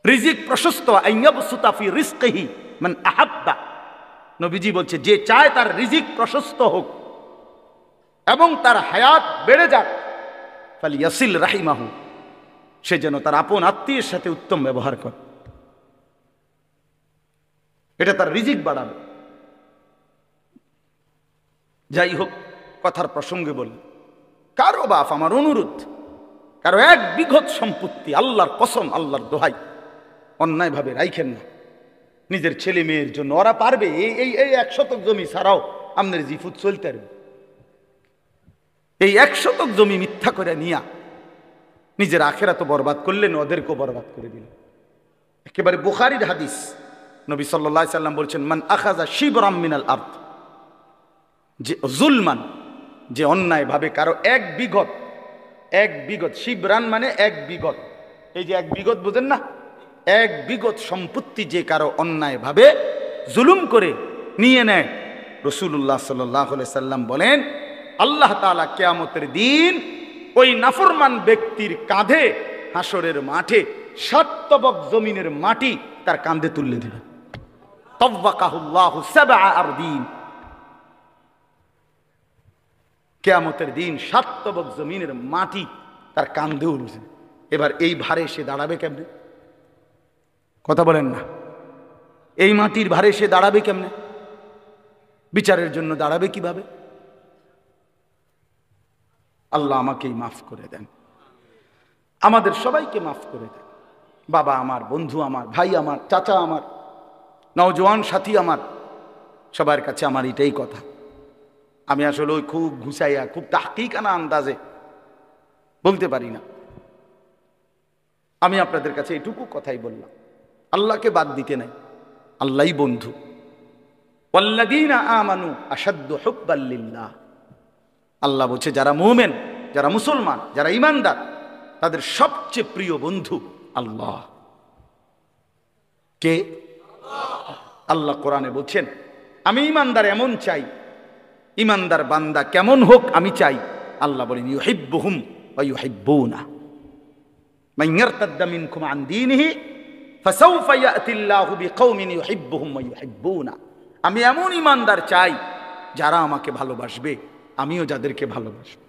রিজিক প্রশস্ত, আইয়াবসুতা ফি রিজকিহি মান আহাব্বা। নবীজি বলছে যে চায় তার রিজিক প্রশস্ত হোক এবং তার হায়াত বেড়ে যাক, ফালিয়াসিল রাহিমাহু, সে যেন তার আপন আত্মীয়ের সাথে উত্তম ব্যবহার করে, এটা তার রিজিক বাড়াবে। যাই হোক, কথার প্রসঙ্গে বলি, কারো বাপ, আমার অনুরোধ, কারো 1 বিঘত সম্পত্তি, আল্লাহর কসম, আল্লাহর দোহাই, অন্যায়ভাবে রাইখেন না নিজের ছেলে মেয়ের জন্য। ওরা পারবে, এই 1 শতক জমি ছাড়াও আপনার জিফুত চলতে পারবে। এই 1 শতক জমি মিথ্যা করে নিয়া নিজের আখেরাত বরবাদ করলেন, ওদেরকেও বরবাদ করে দিলেন। একেবারে বুখারীর হাদিস, নবী সাল্লাল্লাহু আলাইহি সাল্লাম বলছেন, মান আখাযা শিবরাম মিনাল আরদ, যে জুলমান, যে অন্যায় ভাবে কারো 1 বিঘত, শিবরান মানে 1 বিঘত, এই যে 1 বিঘত বুঝেন না, 1 বিঘত সম্পত্তি যে কারো অন্যায় ভাবে জুলুম করে নিয়ে নেয়, রাসূলুল্লাহ সাল্লাল্লাহু আলাইহি সাল্লাম বলেন, আল্লাহ তাআলা কিয়ামতের দিন ওই নাফরমান ব্যক্তির কাঁধে হাসরের মাঠে 7 তবক জমিনের মাটি তার কাঁধে তুলে দিবেন। তাওয়াকাহুল্লাহু 7 আরদিন, কিয়ামতের দিন 7 তবক জমিনের মাটি তার কাঁধে উঠবে। এবার এই ভারে সে দাঁড়াবে কেমনে? কথা বলেন না, এই মাটির ভারে সে দাঁড়াবে কেমনে? বিচারের জন্য দাঁড়াবে কিভাবে? আল্লাহ আমাকেই মাফ করে দেন, আমাদের সবাইকে মাফ করে দেন। বাবা আমার, বন্ধু আমার, ভাই আমার, চাচা আমার, নওজোয়ান সাথী আমার, সবার কাছে আমার এটাই কথা। আমি আসলে ওই খুব ঘুষাইয়া, খুব তাহকিকানা আন্দাজে বলতে পারি না। আমি আপনাদের কাছে এটুকু কথাই বললাম, আল্লাহকে বাদ দিতে নাই, আল্লাহই বন্ধু। ওয়াল্লাযীনা আমানু আশাদ্দু হুব্বাল লিল্লাহ, আল্লাহ বলছে যারা মুমিন, যারা মুসলমান, যারা ঈমানদার, তাদের সবচেয়ে প্রিয় বন্ধু আল্লাহ। কে? আল্লাহ কোরআনে বলছেন, আমি ঈমানদার এমন চাই, ঈমানদার বান্দা কেমন হোক আমি চাই। আল্লাহ বলেন, ইউহিব্বুহুম ওয়া ইউহিব্বুনা, মান ইয়ারতাদ্দা মিনকুম আন দীনিহি ফাসাউফা ইয়াতিল্লাহু বিকওমিন ইউহিব্বুহুম ওয়া ইউহিব্বুনা। আমি এমন ঈমানদার চাই যারা আমাকে ভালোবাসবে, আমিও যাদেরকে ভালোবাসব,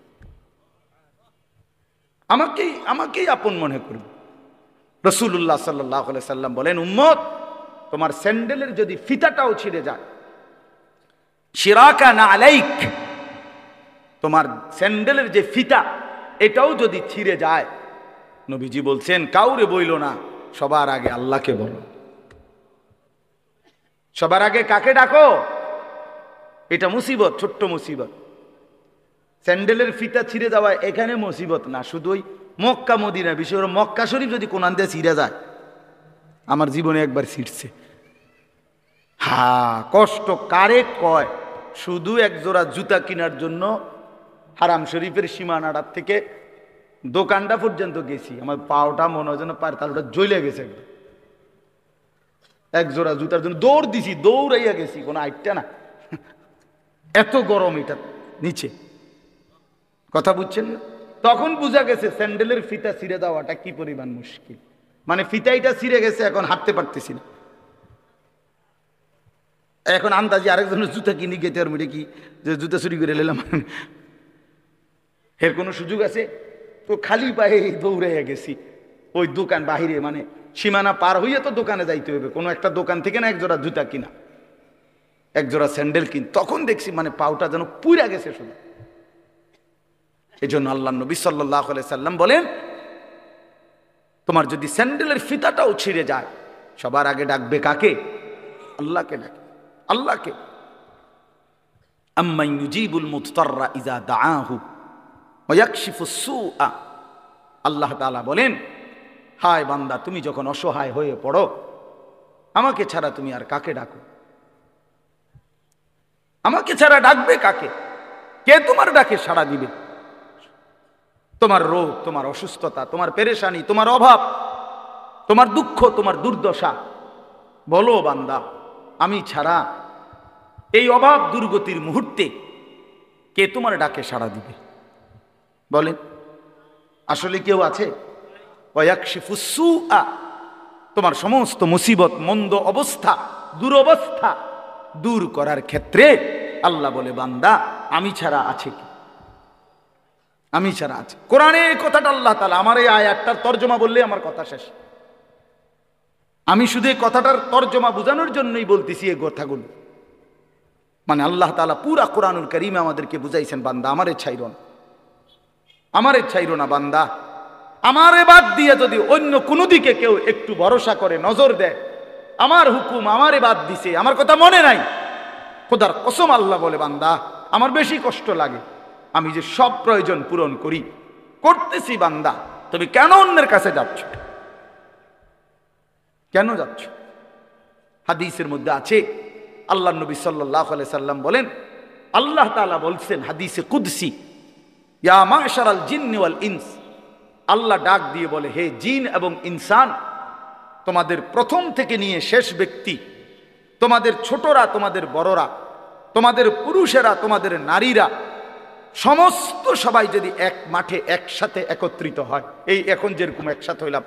আমাকেই আপন মনে করবে। রাসূলুল্লাহ সাল্লাল্লাহু আলাইহি সাল্লাম বলেন, উম্মত, তোমার স্যান্ডেলের যদি ফিতাটাও ছিঁড়ে যায়, শিরাকা না আলাইক, তোমার স্যান্ডেলের যে ফিতা এটাও যদি ছিঁড়ে যায়, নবীজি বলছেন কাউরে বইল না, সবার আগে আল্লাহকে বলো। সবার আগে কাকে ডাকো? এটা মুসিবত, ছোট্ট মুসিবত। স্যান্ডেলের ফিতা ছিঁড়ে যাওয়া এখানে মুসিবত না, শুধু ওই মক্কা মদিনা, বিশেষ করে মক্কা শরীফ যদি কোরআন দিয়ে ছিঁড়ে যায়, আমার জীবনে একবার ছিঁড়ছে। কষ্ট কারে কয়? শুধু 1 জোড়া জুতা কেনার জন্য হারাম শরীফের সীমানাটার থেকে দোকানটা পর্যন্ত গেছি, আমার পাওটা মনে হয় যেন পায়ের তালুটা জ্বলে গেছে। 1 জোড়া জুতার জন্য দৌড় দিছি, দৌড়াইয়া গেছি, কোনো আইটটা না, এত গরম এটা নিচে। কথা বুঝছেন না? তখন বুঝা গেছে স্যান্ডেলের ফিতা ছিঁড়ে দেওয়াটা কি পরিমাণ মুশকিল। মানে ফিতাইটা ছিঁড়ে গেছে, এখন হাঁটতে পারতেছি না। এখন আন্দাজি আরেকজনের জুতা কিনে গেতে আর মেরে কি যে জুতা চুরি করে নিলাম, এর কোনো সুযোগ আছে? তো খালি পায়ে দৌড়াইয়া গেছি ওই দোকান বাহিরে, মানে সীমানা পার হইয়া তো দোকানে যাইতে হবে, কোনো একটা দোকান থেকে না 1 জোড়া জুতা কিনা, 1 জোড়া স্যান্ডেল কিন। তখন দেখছি মানে পাউটা যেন পুইরা গেছে শুধু। এই জন্য আল্লাহ নবী সাল্লাল্লাহু আলাইহি সাল্লাম বলেন, তোমার যদি স্যান্ডেলের ফিতাটাও ছিঁড়ে যায়, সবার আগে ডাকবে কাকে? আল্লাহকে ডাকে, আল্লাহকে। আম্মান ইউজিবুল মুদতাররা ইযা দাআহু ওয়া ইয়াকশিফুস সুআ, আল্লাহ তাআলা বলেন, হায় বান্দা, তুমি যখন অসহায় হয়ে পড়ো, আমাকে ছাড়া তুমি আর কাকে ডাকো? আমাকে ছাড়া ডাকবে কাকে? কে তোমার ডাকে সাড়া দিবে? তোমার রোগ, তোমার অসুস্থতা, তোমার পেরেশানি, তোমার অভাব, তোমার দুঃখ, তোমার দুর্দশা, বলো বান্দা, আমি ছাড়া এই অভাব দুর্গতির মুহূর্তে কে তোমার ডাকে সাড়া দিবে? বলেন, আসলে কেউ আছে? ওয়াকশিফুস সুআ, তোমার সমস্ত মুসিবত, মন্দ অবস্থা, দুরবস্থা দূর করার ক্ষেত্রে আল্লাহ বলে, বান্দা আমি ছাড়া আছে কি? আমি ছাড়া আছে। কোরআনে এই কথাটা আল্লাহ তাআলা, আমার এই আয়াতটার তর্জমা বললে আমার কথা শেষ। আমি শুধু এই কথাটার তর্জমা বোঝানোর জন্যই বলতেছি এই কথাগুলো। মানে আল্লাহ তাআলা পুরা কোরআনুল কারীমে আমাদেরকে বুঝাইছেন, বান্দা আমারে ছাইরো না, আমারে ছাইরো না বান্দা। আমারে বাদ দিয়ে যদি অন্য কোনো দিকে কেউ একটু ভরসা করে, নজর দেয়, আমার হুকুম আমারে বাদ দিছে, আমার কথা মনে নাই, খোদার কসম আল্লাহ বলে, বান্দা আমার বেশি কষ্ট লাগে। আমি যে সব প্রয়োজন পূরণ করি, করতেছি, বান্দা তুমি কেন অন্যের কাছে যাচ্ছ? কেন যাচ্ছ? হাদিসের মধ্যে আছে, আল্লাহ নবী সাল্লাল্লাহু আলাইহি সাল্লাম বলেন, আল্লাহ তাআলা বলছেন হাদিসে কুদসি, ইয়া মাশারাল জিন্নি ওয়াল ইনস, আল্লাহ ডাক দিয়ে বলে, হে জিন এবং ইনসান, তোমাদের প্রথম থেকে নিয়ে শেষ ব্যক্তি, তোমাদের ছোটরা, তোমাদের বড়রা, তোমাদের পুরুষেরা, তোমাদের নারীরা, সমস্ত সবাই যদি এক মাঠে একসাথে একত্রিত হয়, এই এখন যেরকম একসাথে হইলাম,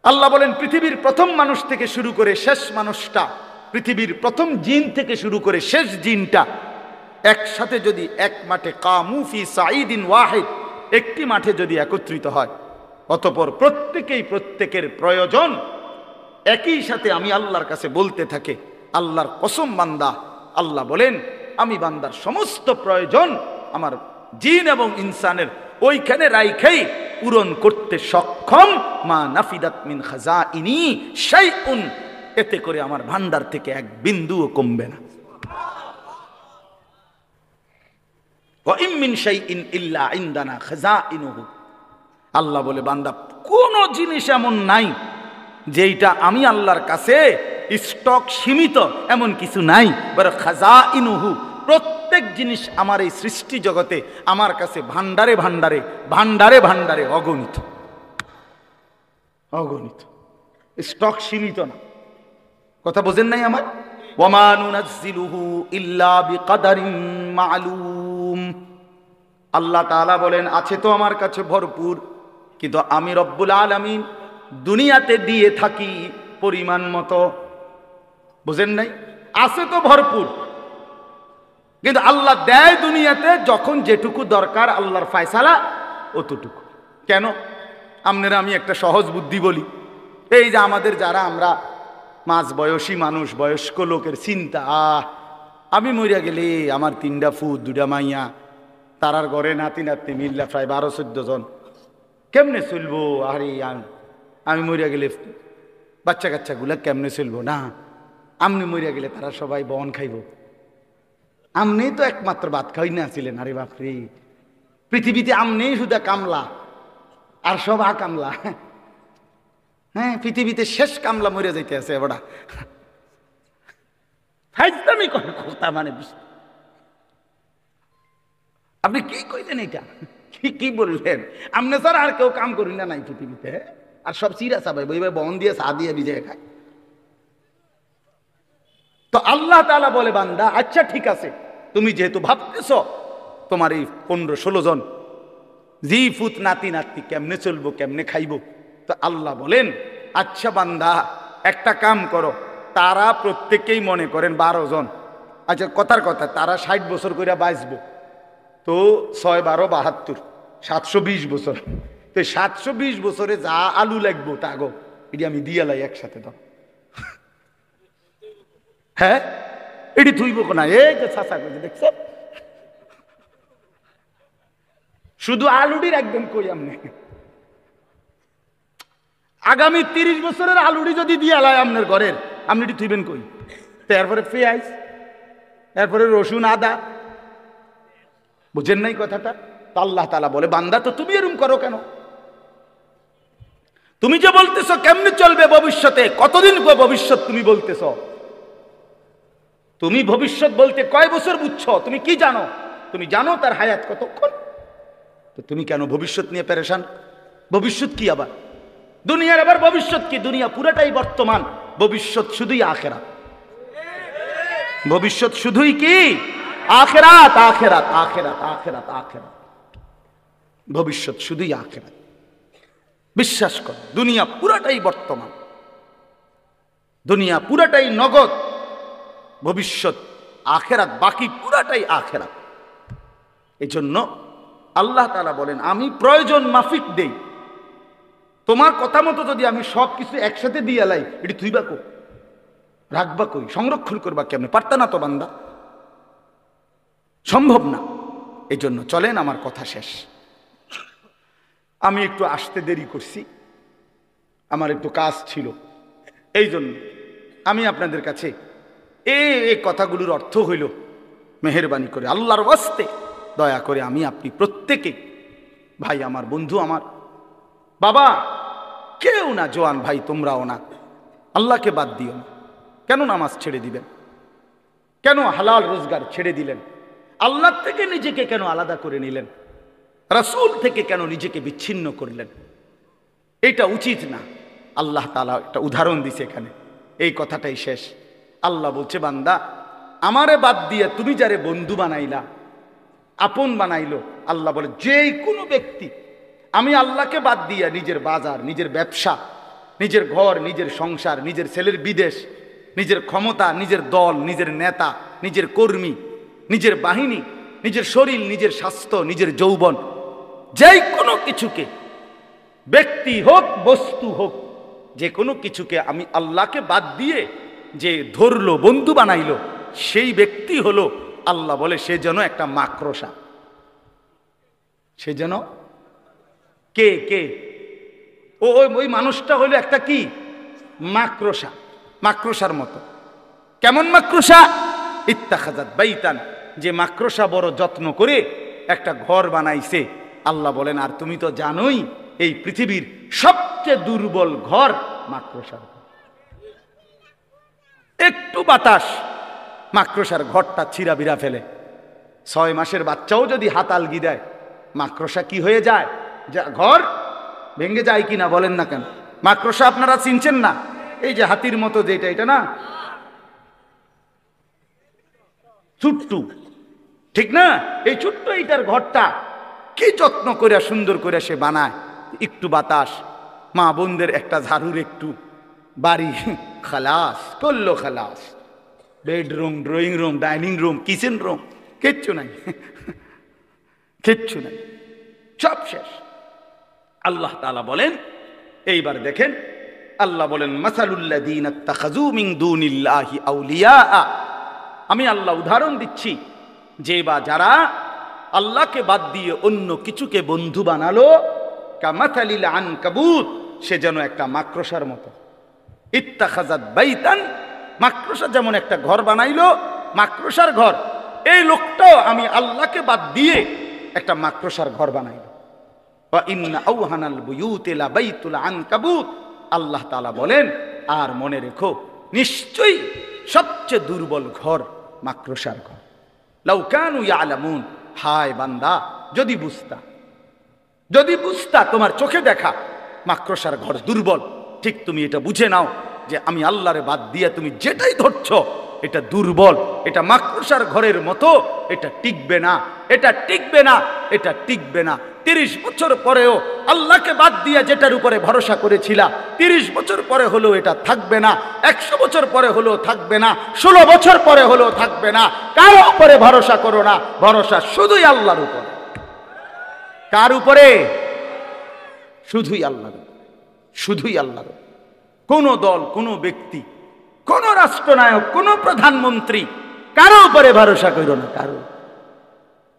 আল্লাহ বলেন পৃথিবীর প্রথম মানুষ থেকে শুরু করে শেষ মানুষটা, পৃথিবীর প্রথম জিন থেকে শুরু করে শেষ জিনটা একসাথে যদি এক মাঠে কামু ফি সাঈদিন ওয়াহিদ, একটি মাঠে যদি একত্রিত হয়, অতঃপর প্রত্যেকেই প্রত্যেকের প্রয়োজন একই সাথে আমি আল্লাহর কাছে বলতে থাকে, আল্লাহর কসম বান্দা, আল্লাহ বলেন আমি বান্দার সমস্ত প্রয়োজন আমার জিন এবং ইনসানের ওইখানে রাইখাই পূরণ করতে সক্ষম। মা নাফিদাত মিন খাজাইনি শাইউন, এতে করে আমার ভান্ডার থেকে এক বিন্দুও কমবে না। ওয়া ইম মিন শাইইন ইল্লা ইনদানা খাজাইনুহু, আল্লাহ বলে বান্দা কোন জিনিস এমন নাই যেটা আমি আল্লাহর কাছে স্টক সীমিত, এমন কিছু নাই। বরং খাজাইনুহু, প্রত্যেক জিনিস আমার এই সৃষ্টি জগতে আমার কাছে ভান্ডারে ভান্ডারে ভান্ডারে ভান্ডারে অগণিত, অগণিত, স্টক সীমিত না। কথা বোঝেন নাই আমার? ওয়ামা নুনাজ্জিলুহু ইল্লা বিকাদারিন মা'লুম, আল্লাহ তাআলা বলেন আছে তো আমার কাছে ভরপুর, কিন্তু আমি রব্বুল আলামিন দুনিয়াতে দিয়ে থাকি পরিমাণ মতো। বুঝেন নাই? আছে তো ভরপুর, কিন্তু আল্লাহ দেয় দুনিয়াতে যখন যেটুকু দরকার, আল্লাহর ফয়সালা অতটুকু। কেন? আপনারা আমি একটা সহজ বুদ্ধি বলি, এই যে আমাদের যারা আমরা মাঝ বয়সী মানুষ, বয়স্ক লোকের চিন্তা, আমি মরিয়া গেলে আমার 3টা ফুট 2টা মাইয়া, তারার ঘরে নাতি নাতনি মিল্লা প্রায় 12-14 জন, কেমনে চলবো? আরে আমি মরিয়া গেলে বাচ্চা কাচ্চাগুলা কেমনে চলবো? না, আমনি মরিয়া গেলে তারা সবাই বন খাইব, আমনেই তো একমাত্র ভাত খাই না ছিলেন। আরে বাপরে, পৃথিবীতে আমনেই শুধু কামলা আর সব কামলা। হ্যাঁ, পৃথিবীতে শেষ কামলা মরে যাইতে আছে বড়া। ফাইজলামি কথা, মানে আপনি কি কইলেন? এটা কি বললেন? আমনে স্যার আর কেউ কাম করি না নাই পৃথিবীতে, আর সব চিরা চাবাই বই বন দিয়ে চা দিয়ে ভিজে খায়। তো আল্লাহ তাআলা বলে, বান্দা আচ্ছা ঠিক আছে, তুমি যেহেতু ভাবতেছ তোমার এই 15-16 জন জি ফুত নাতি নাতি কেমনে চলবো, কেমনে খাইবো, তো আল্লাহ বলেন আচ্ছা বান্দা একটা কাম করো, তারা প্রত্যেকেই মনে করেন 12 জন, আচ্ছা কথার কথা তারা 60 বছর করে বাঁচবো, তো 6-12-72 720 বছর। তো 720 বছরে যা আলু লাগবো তা গো এটি আমি দিয়ে লাই একসাথে। তো হ্যাঁ, এটি থুইব না, এই যে চাচা কইছে দেখছো, শুধু আলুডির একদম কই আমনে আগামী 30 বছরের আলুডি যদি দিয়ে লাই আপনার ঘরের, আপনি এটি থুইবেন কই? তারপরে পেঁয়াজ, এরপরে রসুন আদা, বুঝেন নাই কথাটা? তো আল্লাহ তাআলা বলে, বান্দা তো তুমি এরকম করো কেন? তুমি যে বলতেছো কেমনে চলবে ভবিষ্যতে, কতদিন ভবিষ্যৎ তুমি বলতেছো, তুমি ভবিষ্যৎ বলতে কয় বছর বুঝছো? তুমি কি জানো? তুমি জানো তার হায়াত কতক্ষণ? তো তুমি কেন ভবিষ্যৎ নিয়ে পেরেশান? ভবিষ্যৎ কি আবার? দুনিয়ার আবার ভবিষ্যৎ কি? দুনিয়া পুরাটাই বর্তমান, ভবিষ্যৎ শুধুই আখিরাত। ভবিষ্যৎ শুধুই কি? আখিরাত, আখিরাত, আখিরাত, আখিরাত, আখিরাত। ভবিষ্যৎ শুধুই আখিরাত। বিশ্বাস কর, দুনিয়া পুরাটাই বর্তমান, দুনিয়া পুরাটাই নগদ, ভবিষ্যৎ আখেরাত, বাকি পুরাটাই আখেরাত। এই জন্য আল্লাহ তাআলা বলেন আমি প্রয়োজন মাফিক দেই। তোমার কথা মতো যদি আমি সব কিছু একসাথে দিয়ে লাই, এটি তুইবা কো, রাখবা কই, সংরক্ষণ করবা কেমনে? পারতা না তো বান্দা, সম্ভব না। এই জন্য চলেন, আমার কথা শেষ। আমি একটু আসতে দেরি করছি, আমার একটু কাজ ছিল, এই জন্য আমি আপনাদের কাছে এই কথাগুলোর অর্থ হইল, মেহেরবানি করে আল্লাহর ওয়াস্তে দয়া করে আমি আপনি প্রত্যেকে, ভাই আমার, বন্ধু আমার, বাবা, কেউ না, জোয়ান ভাই তোমরাও না, আল্লাহকে বাদ দিও না। কেন নামাজ ছেড়ে দিবেন? কেন হালাল রোজগার ছেড়ে দিলেন? আল্লাহ থেকে নিজেকে কেন আলাদা করে নিলেন? রাসূল থেকে কেন নিজেকে বিচ্ছিন্ন করলেন? এটা উচিত না। আল্লাহ তাআলা একটা উদাহরণ দিছে এখানে, এই কথাটাই শেষ। আল্লাহ বলছে, বান্দা আমারে বাদ দিয়ে তুমি যারে বন্ধু বানাইলা, আপন বানাইলো, আল্লাহ বলে যে কোনো ব্যক্তি আমি আল্লাহকে বাদ দিয়া নিজের বাজার, নিজের ব্যবসা, নিজের ঘর, নিজের সংসার, নিজের ছেলের বিদেশ, নিজের ক্ষমতা, নিজের দল, নিজের নেতা, নিজের কর্মী, নিজের বাহিনী, নিজের শরীর, নিজের স্বাস্থ্য, নিজের যৌবন, যেই কোনো কিছুকে, ব্যক্তি হোক বস্তু হোক, যে কোনো কিছুকে আমি আল্লাহকে বাদ দিয়ে যে ধরলো, বন্ধু বানাইলো, সেই ব্যক্তি হলো, আল্লাহ বলে সে যেন একটা মাকড়সা। সে যেন কে কে ওই মানুষটা হলো একটা কি? মাকড়সা, মাকড়সার মতো। কেমন মাকড়সা? ইত্তাখাযাত বাইতান, যে মাকড়সা বড় যত্ন করে একটা ঘর বানাইছে। আল্লাহ বলেন আর তুমি তো জানোই এই পৃথিবীর সবচেয়ে দুর্বল ঘর মাকড়সার ঘর। একটু বাতাস মাকড়সার ঘরটা ছিঁড়া বিড়া ফেলে। 6 মাসের বাচ্চাও যদি হাত আলগি দেয়, মাকড়সা কি হয়ে যায়? ঘর ভেঙে যায় কিনা বলেন না কেন? মাকড়সা আপনারা চিনছেন না? এই যে হাতির মতো যেটা, এটা না ছোট্টু, ঠিক না? এই ছোট্ট এইটার ঘরটা কি যত্ন করে সুন্দর করে সে বানায়। একটু বাতাস, মা বোনদের একটা ঝাড়ুর একটু বাড়ি, খালাস করলো, খালাস। Bedroom, drawing room, dining room, kitchen room, কিচ্ছু নাই, কিচ্ছু নাই, সব শেষ। আল্লাহ তাআলা বলেন, এইবার দেখেন, আল্লাহ বলেন মাসালুল্লাযীনা ইত্তাখাযু মিন দুনিল্লাহি আউলিয়া, আমি আল্লাহ উদাহরণ দিচ্ছি যে বা যারা আল্লাহকে বাদ দিয়ে অন্য কিছুকে বন্ধু বানালো, কামাথালিল আনকাবুত, সে যেন একটা মাকড়সার মতো। ইত্তাখাযাত বাইতান, মাকড়সা যেমন একটা ঘর বানাইলো, মাকড়সার ঘর। এই লোকটাও আমি আল্লাহকে বাদ দিয়ে একটা মাকড়সার ঘর বানাইলো। ওয়া ইন্না আওহানাল বুয়ুতি লা বাইতুল আনকাবুত, আল্লাহ তাআলা বলেন আর মনে রেখো নিশ্চয়ই সবচেয়ে দুর্বল ঘর মাকড়সার ঘর। লাউ কানু ইয়ালামুন, হায় বান্দা যদি বুঝতা, যদি বুঝতা, তোমার চোখে দেখা মাকড়সার ঘর দুর্বল, ঠিক তুমি এটা বুঝে নাও যে আমি আল্লাহরে বাদ দিয়ে তুমি যেটাই ধরছো এটা দুর্বল, এটা মাকড়সার ঘরের মতো, এটা টিকবে না, এটা টিকবে না, এটা টিকবে না। 30 বছর পরেও আল্লাহকে বাদ দিয়ে যেটার উপরে ভরসা করেছিলা, 30 বছর পরে হলেও এটা থাকবে না, 100 বছর পরে হলেও থাকবে না, 16 বছর পরে হলেও থাকবে না। কারো উপরে ভরসা করো না, ভরসা শুধুই আল্লাহর উপরে। কার উপরে? শুধুই আল্লাহর, শুধুই আল্লাহর। কোন দল, কোন ব্যক্তি, কোন রাষ্ট্রনায়ক, কোন প্রধানমন্ত্রী, কারো উপরে ভরসা করো না, কারো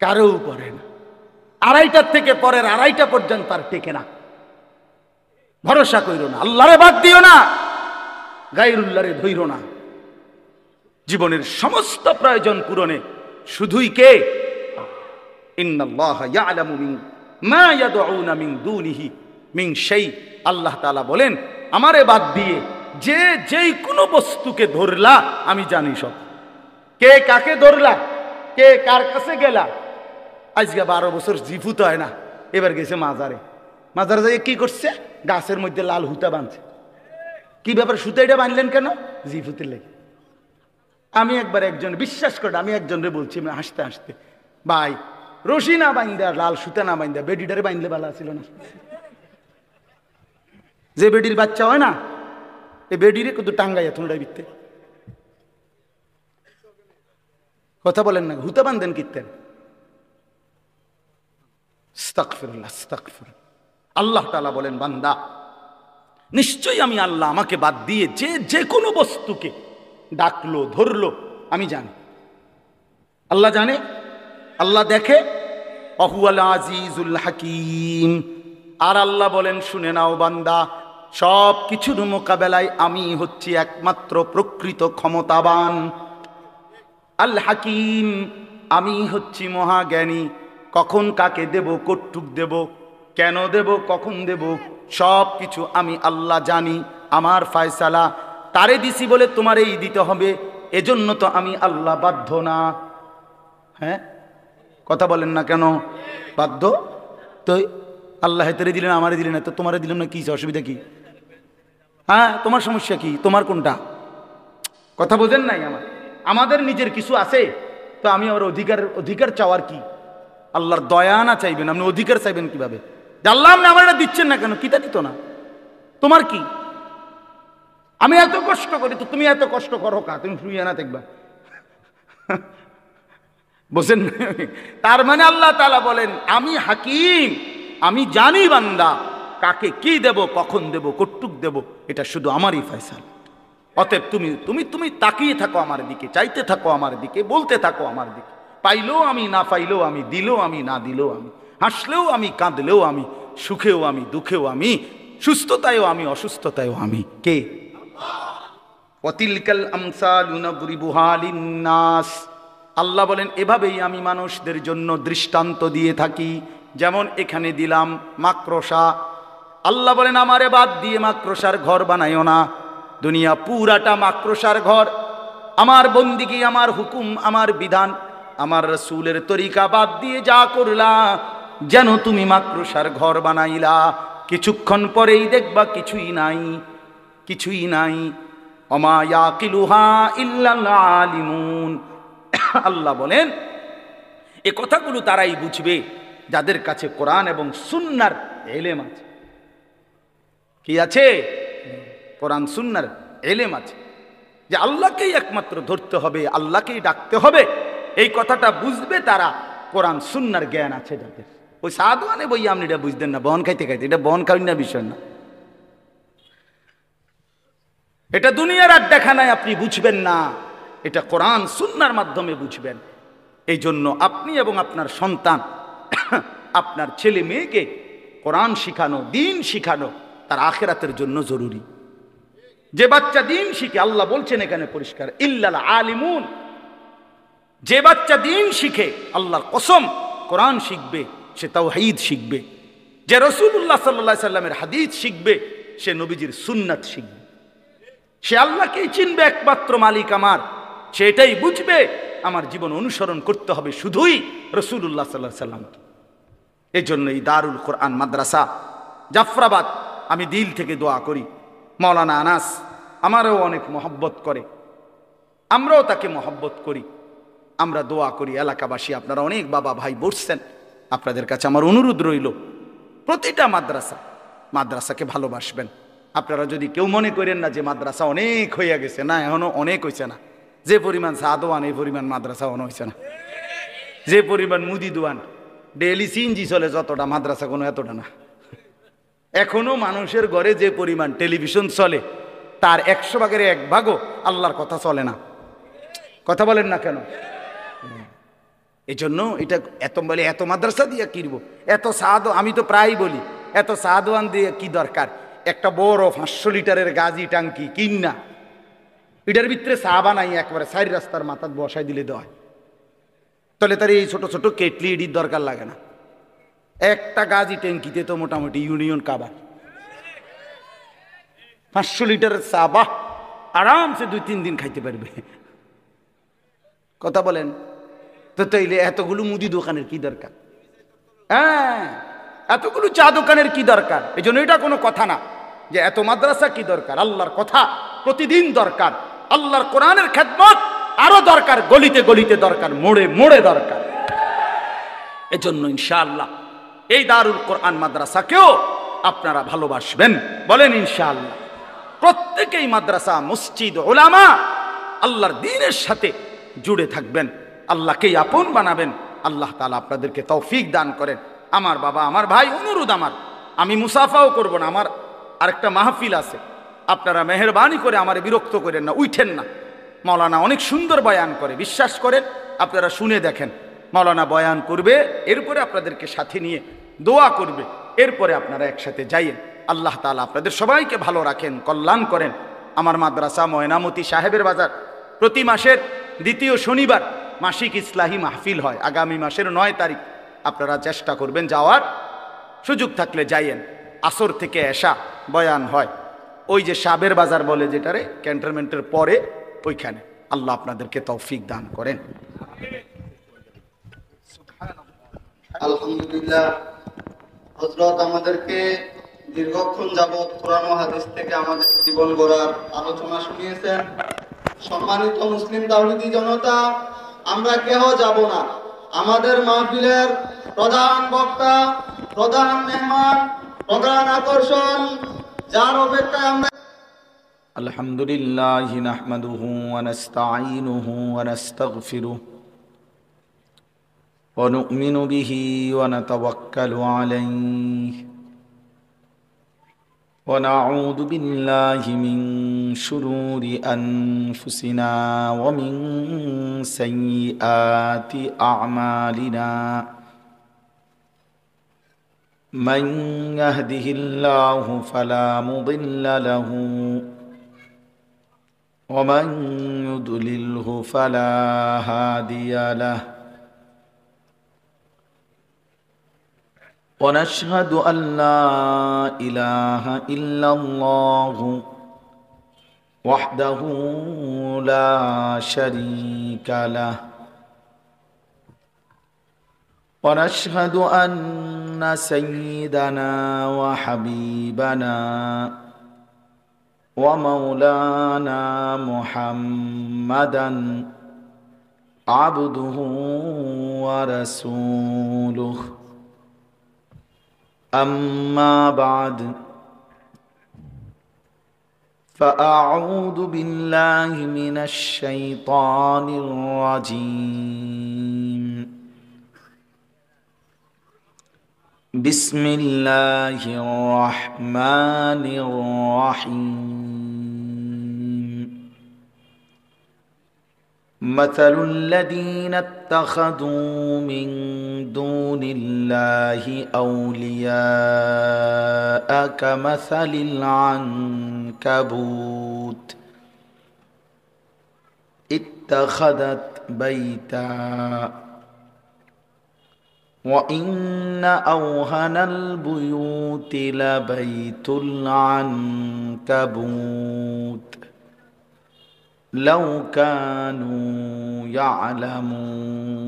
কারো উপরে না। 2:30 থেকে পরের 2:30 পর্যন্ত আর টেকে না। ভরসা করো না, আল্লাহরে বাদ দিও না, গায়রুল্লাহরে ধইরো না। জীবনের সমস্ত প্রয়োজন পূরণে শুধুই কে? ইন্নাল্লাহা ইয়ালামু মা ইয়াদউনা মিন দুনিহি মিন শাই। আল্লাহ তাআলা বলেন আমারে বাদ দিয়ে যে যেই কোনো বস্তুকে ধরলা আমি জানি সব। কে কাকে ধরলা, কে কার কাছে গেলা। আজকে 12 বছর জিফুত হয় না, এবার গেছে মাজারে। মাজারে যাই কি করছে? গাছের মধ্যে লাল হুতা বাঁধছে। কি ব্যাপার, সুতাইটা বাঁধলেন কেন? জিফুতের লেগে। আমি একবার একজন, বিশ্বাস করে আমি একজনরে বলছি হাসতে হাসতে, ভাই রশি না বাইন্দা, লাল সুতা না বাইন্দা বেডিটারে বাইন্দলে ভালো ছিল না। যে বেডির বাচ্চা হয় না, এ বেডিরে কত টাঙ্গাইয়া তোমরা বিত্তে কথা বলেন না, হুতা বান্ধেন কীর্তেন। আস্তাগফিরুল্লাহ, আস্তাগফিরুল্লাহ। আল্লাহ তাআলা বলেন, বান্দা নিশ্চয়ই আমি আল্লাহ, আমাকে বাদ দিয়ে যে কোনো বস্তুকে ডাকলো ধরলো আমি জানি। আল্লাহ জানে, আল্লাহ দেখে। অহুয়াল আজিজুল হাকিম। আর আল্লাহ বলেন, শুনে নাও বান্দা, সব কিছুর মোকাবেলায় আমি হচ্ছি একমাত্র প্রকৃত ক্ষমতাবান। আল হাকিম, আমি হচ্ছি মহাজ্ঞানী। কখন কাকে দেব, কটুক দেব, কেন দেব, কখন দেব, সব কিছু আমি আল্লাহ জানি। আমার ফয়সালা তারে দিছি বলে তোমার এই দিতে হবে, এজন্য তো আমি আল্লাহ বাধ্য না। হ্যাঁ, কথা বলেন না কেন? বাধ্য তো। আল্লাহ হেতরে দিলেন, আমারে দিলেন না, তো তোমারে দিলেন না, কি অসুবিধা কি? হ্যাঁ, তোমার সমস্যা কি? তোমার কোনটা? কথা বোঝেন নাই? আমাদের নিজের কিছু আছে তো আমি আমার অধিকার চাওয়ার কি? আল্লাহর দয়া না চাইবেন, আপনি অধিকার চাইবেন কিভাবে? আল্লাহ আপনি আমার এটা দিচ্ছেন না কেন? কিতা দিত না? তোমার কি? আমি এত কষ্ট করি তো তুমি এত কষ্ট করো কা? তুমি শুয়ে না দেখবা, বুঝেন? তার মানে আল্লাহ তাআলা বলেন, আমি হাকিম, আমি জানি বান্দা কাকে কি দেব, কখন দেব, কটুক দেব, এটা শুধু আমারই ফয়সালা। অতএব তুমি তুমি তুমি তাকিয়ে থাকো আমার দিকে, চাইতে থাকো আমার দিকে, বলতে থাকো আমার দিকে। পাইলেও আমি, না পাইলেও আমি, দিলেও আমি, না দিলেও আমি, হাসলেও আমি, কাঁদলেও আমি, সুখেও আমি, দুঃখেও আমি, সুস্থতায়ও আমি, অসুস্থতায়ও আমি। কে? ওয়াতিলকাল আমসালু নাদরিবুহা লিন্নাস। আল্লাহ বলেন, এভাবেই আমি মানুষদের জন্য দৃষ্টান্ত দিয়ে থাকি। যেমন এখানে দিলাম মাকড়সা। আল্লাহ বলেন, আমারে বাদ দিয়ে মাকড়সার ঘর বানাইও না। দুনিয়া পুরাটা মাকড়সার ঘর। আমার বন্দিগি, আমার হুকুম, আমার বিধান, আমার রাসূলের তরিকা বাদ দিয়ে যা করলা, যেন তুমি মাকড়সার ঘর বানাইলা। কিছুক্ষণ পরেই দেখবা কিছুই নাই, কিছুই নাই। ওমা ইয়াকিলুহা ইল্লাল আলিমুন। আল্লাহ বলেন, এ কথাগুলো তারাই বুঝবে যাদের কাছে কোরআন এবং সুন্নাহর ইলম আছে। কি আছে? কোরআন সুন্নাহর ইলম আছে, যে আল্লাহকেই একমাত্র ধরতে হবে, আল্লাহকেই ডাকতে হবে। এই কথাটা বুঝবে তারা, কোরআন সুন্নাহর জ্ঞান আছে যাদের। ওই সাধুয়ানে বই আপনি এটা বুঝতেন না, বন খাইতে খাইতে, এটা বন খাই না বিষয় না। এটা দুনিয়ার আড্ডাখানায় আপনি বুঝবেন না, এটা কোরআন সুন্নাহর মাধ্যমে বুঝবেন। এই জন্য আপনি এবং আপনার সন্তান, আপনার ছেলে মেয়েকে কোরআন শিখানো, দিন শিখানো তার আখিরাতের জন্য জরুরি। যে বাচ্চা দিন শিখে, আল্লাহ বলছেন এখানে পরিষ্কার, ইল্লাল আলিমুন, যে বাচ্চা দিন শিখে, আল্লাহর কসম কোরআন শিখবে, সে তাওহীদ শিখবে। যে রাসূলুল্লাহ সাল্লাল্লাহু আলাইহি সাল্লামের হাদিস শিখবে, সে নবীজির সুন্নাত শিখবে। সে আল্লাহকেই চিনবে, একমাত্র মালিক আমার, সে এটাই বুঝবে আমার জীবন অনুসরণ করতে হবে শুধুই রাসূলুল্লাহ সাল্লাল্লাহু আলাইহি সাল্লামকে। এই জন্য এই দারুল কোরআন মাদ্রাসা জাফরাবাদ, আমি দিল থেকে দোয়া করি, মাওলানা আনাস আমারও অনেক মহব্বত করে, আমরাও তাকে মহব্বত করি। আমরা দোয়া করি, এলাকাবাসী আপনারা অনেক বাবা ভাই বসছেন, আপনাদের কাছে আমার অনুরোধ রইল, প্রতিটা মাদ্রাসাকে ভালোবাসবেন। আপনারা যদি কেউ মনে করেন না যে মাদ্রাসা অনেক হইয়া গেছে, না, এখনো অনেক হয়েছে না। যে পরিমাণ সাদোয়ান, এই পরিমাণ মাদ্রাসা অন হয়েছে না। যে পরিমাণ মুদি দোয়ান, ডেলি সিনজি চলে যতটা, মাদ্রাসা কোনো এতটা না। এখনো মানুষের ঘরে যে পরিমাণ টেলিভিশন চলে, তার 100 ভাগের 1 ভাগও আল্লাহর কথা চলে না। কথা বলেন না কেন? এই জন্য এটা এত বলে, এত মাদ্রাসা দিয়ে কিনবো, এত সাদ, আমি তো প্রায় বলি, এত সাদওয়ান দিয়ে কি দরকার? একটা বড় 500 লিটারের গাজি টাঙ্কি কিন না, এটার ভিতরে চা বানাই একবারে 4 রাস্তার মাথাত বসাই দিলে দেওয়া, তাহলে তার এই ছোট ছোট কেটলি এডির দরকার লাগে না। একটা গাজি ট্যাঙ্কিতে তো মোটামুটি ইউনিয়ন কাবার 500 লিটারের চা, বাহ, আরামসে 2-3 দিন খাইতে পারবে। কথা বলেন তো, তাইলে এতগুলো মুদি দোকানের কি দরকার? হ্যাঁ, এতগুলো চা দোকানের কি দরকার? এই জন্য এটা কোনো কথা না যে এত মাদ্রাসা কি দরকার। আল্লাহর কথা প্রতিদিন দরকার, আল্লাহর কোরআনের খেদমত আরো দরকার, গলিতে গলিতে দরকার, মোড়ে মোড়ে দরকার। এজন্য ইনশাআল্লাহ এই দারুল কোরআন মাদ্রাসাকেও আপনারা ভালোবাসবেন, বলেন ইনশাআল্লাহ। প্রত্যেকেই মাদ্রাসা, মসজিদ, উলামা আল্লাহর দ্বীনের সাথে জুড়ে থাকবেন, আল্লাহকেই আপন বানাবেন। আল্লাহ তাআলা আপনাদেরকে তৌফিক দান করেন। আমার বাবা, আমার ভাই, অনুরোধ আমার, আমি মুসাফাও করব না, আমার আরেকটা মাহফিল আছে, আপনারা মেহেরবানি করে আমারে বিরক্ত করেন না, উঠেন না। মাওলানা অনেক সুন্দর বয়ান করে, বিশ্বাস করেন, আপনারা শুনে দেখেন। মাওলানা বয়ান করবে, এরপরে আপনাদেরকে সাথে নিয়ে দোয়া করবে, এরপরে আপনারা একসাথে যাইয়েন। আল্লাহ তাআলা আপনাদের সবাইকে ভালো রাখেন, কল্যাণ করেন। আমার মাদ্রাসা ময়নামতি সাহেবের বাজার প্রতি মাসের দ্বিতীয় শনিবার মাসিক ইসলাহি মাহফিল হয়। আগামী মাসের 9 তারিখ আপনারা চেষ্টা করবেন যাওয়ার, সুযোগ থাকলে যাইয়েন। আসর থেকে এশা বয়ান হয়, ওই যে সাবের বাজার বলে যেটারে, ক্যান্টনমেন্টের পরে ওইখানে। আল্লাহ আপনাদেরকে তৌফিক দান করেন। আলহামদুলিল্লাহ, হযরত আমাদেরকে দীর্ঘক্ষণ যাবৎ কোরআন ও হাদিস থেকে আমাদের জীবন গড়ার আলোচনা শুনিয়েছেন। সম্মানিত মুসলিম তাওহীদি জনতা, আমরা কেহ যাব না। আমাদের মাহফিলের প্রধান বক্তা, প্রধান মেহমান, প্রধান আকর্ষণ, যার অপেক্ষায় আমরা আলহামদুলিল্লাহ নাহমাদুহু ওয়া নাস্তাঈনুহু ওয়া নাস্তাগফিরুহু ওয়া নু'মিনু বিহি ওয়া নাতাওয়াক্কালু আলাইহি ওয়া নাউযু বিল্লাহি মিন শুরুরি আনফুসিনা ওয়া মিন সাইয়্যাতি আ'মালিনা। মান ইয়াহদিহিল্লাহু ফালা মুদিল্লা লাহু ومن يضلله فلا هادي له ونشهد أن لا إله إلا الله وحده لا شريك له ونشهد أن سيدنا وحبيبنا ومولانا محمدا عبده ورسوله أما بعد فأعوذ بالله من الشيطان الرجيم. بسم الله الرحمن الرحيم. مثل الذين اتخذوا من دون الله أولياء كمثل العنكبوت اتخذت بيتا وإن أوهن البيوت لبيت العنكبوت لو كانوا يعلمون.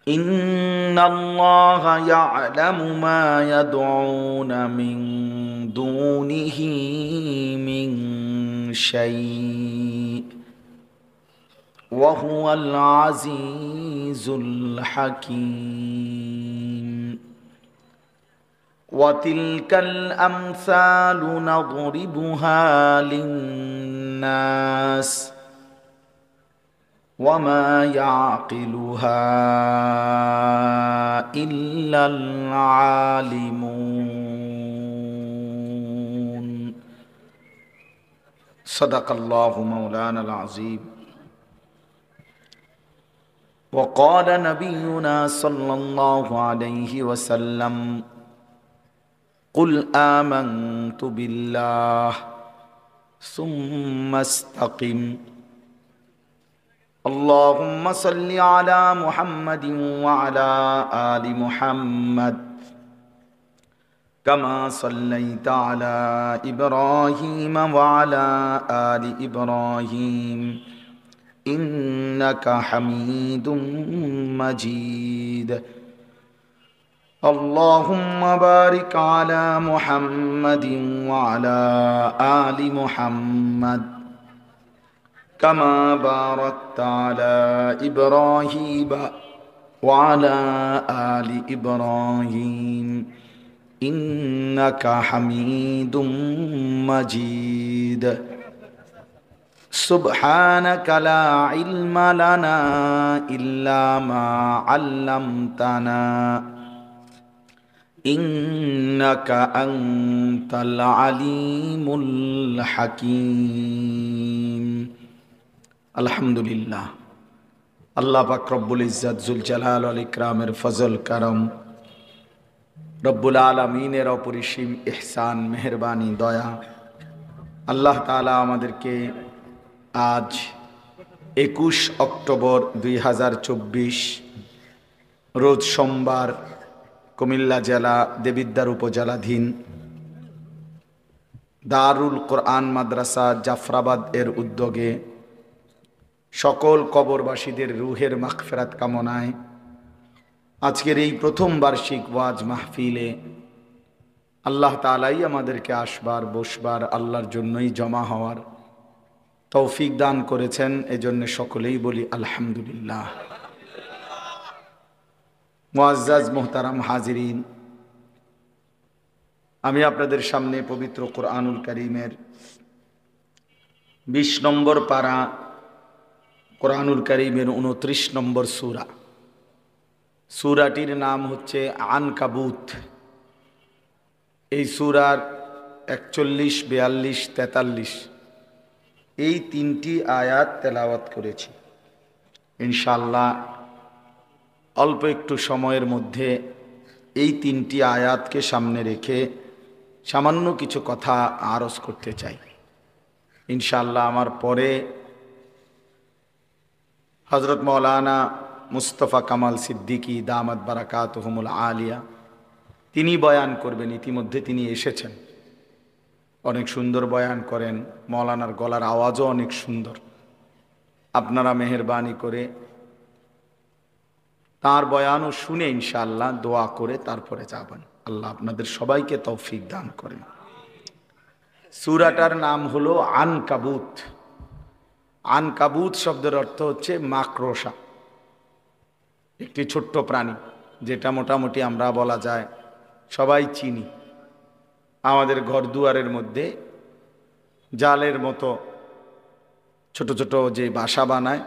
إن الله يعلم ما يدعون من دونه من شيء وهو العزيز الحكيم. وتلك الأمثال نضربها للناس وما يعقلها إلا العالمون. صدق الله مولانا العظيم. وقال نبينا صلى الله عليه وسلم قل آمنت بالله ثم استقم. اللهم صل على محمد وعلى آل محمد كما صليت على إبراهيم وعلى آل إبراهيم إنك حميد مجيد. اللهم بارك على محمد وعلى آل محمد كما باركت على إبراهيم وعلى آل إبراهيم إنك حميد مجيد سبحانك لا علم لنا إلا ما علمتنا إنك أنت العليم الحكيم الحمد لله আল্লাহ পাক রব্বুল ইজ্জত জুল জালাল ওয়াল ইকরামের ফজল করম রব্বুল আলামিনের অপরিসীম ইহসান মেহেরবানি দয়া আল্লাহ তাআলা আমাদেরকে আজ 21 অক্টোবর 2024 রোজ সোমবার কুমিল্লা জেলা দেবিদ্বার উপজেলাধীন দারুল কোরআন মাদ্রাসা জাফরাবাদ এর উদ্যোগে সকল কবরবাসীদের রুহের মাগফিরাত কামনায় আজকের এই প্রথম বার্ষিক ওয়াজ মাহফিলে আল্লাহ তাআলাই আমাদেরকে আসবার বসবার আল্লাহর জন্যই জমা হওয়ার তৌফিক দান করেছেন। এজন্য সকলেই বলি আলহামদুলিল্লাহ। মুআজ্জাজ মুহতারাম হাজিরিন, আমি আপনাদের সামনে পবিত্র কোরআনুল কারীমের 20 নম্বর পারা কোরআনুল কারীমের 29 নম্বর সূরা, সূরাটির নাম হচ্ছে আনকাবুত। এই সূরার 41, 42, 43 এই 3টি আয়াত তেলাওয়াত করেছি। ইনশাআল্লাহ অল্প একটু সময়ের মধ্যে এই 3টি আয়াতকে সামনে রেখে সামান্য কিছু কথা আরজ করতে চাই। ইনশাআল্লাহ আমার পরে হযরত মাওলানা মুস্তাফা কামাল সিদ্দিকী দামাত বারাকাতুহুমুল আলিয়া তিনি বয়ান করবেন। ইতিমধ্যে তিনি এসেছেন, অনেক সুন্দর বয়ান করেন। মাওলানার গলার আওয়াজও অনেক সুন্দর। আপনারা মেহেরবানি করে তার বয়ানও শুনে ইনশাআল্লাহ দোয়া করে তারপরে যাবেন। আল্লাহ আপনাদের সবাইকে তৌফিক দান করেন। সূরাটার নাম হলো আনকাবুত। আনকাবুত শব্দের অর্থ হচ্ছে মাকড়সা, একটি ছোট্ট প্রাণী যেটা মোটামুটি আমরা বলা যায় সবাই চিনি। আমাদের ঘর দুয়ারের মধ্যে জালের মতো ছোট ছোট যে বাসা বানায়,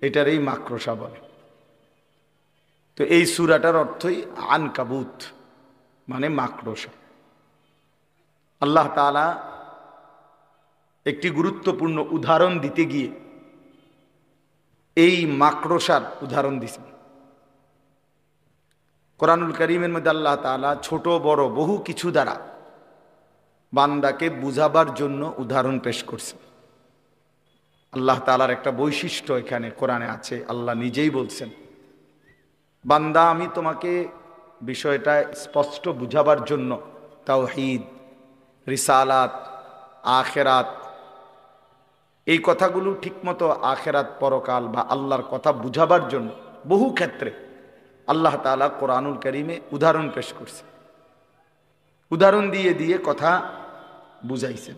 এটারই মাকড়সা বলে। তো এই সূরাটার অর্থই আনকাবুত, মানে মাকড়সা। আল্লাহ তাআলা একটি গুরুত্বপূর্ণ উদাহরণ দিতে গিয়ে এই মাকড়সার উদাহরণ দিয়েছেন। কোরআনুল কারীমের মধ্যে আল্লাহ তাআলা ছোট বড় বহু কিছু দ্বারা বান্দাকে বুঝাবার জন্য উদাহরণ পেশ করছেন। আল্লাহ তাআলার একটা বৈশিষ্ট্য এখানে কোরআনে আছে। আল্লাহ নিজেই বলছেন, বান্দা আমি তোমাকে বিষয়টা স্পষ্ট বুঝাবার জন্য তাওহীদ, রিসালাত, আখিরাত, এই কথাগুলো ঠিকমতো আখিরাত, পরকাল বা আল্লাহর কথা বুঝাবার জন্য বহু ক্ষেত্রে আল্লাহ তাআলা কোরআনুল কারীমে উদাহরণ পেশ করছে। উদাহরণ দিয়ে দিয়ে কথা বুঝাইছেন।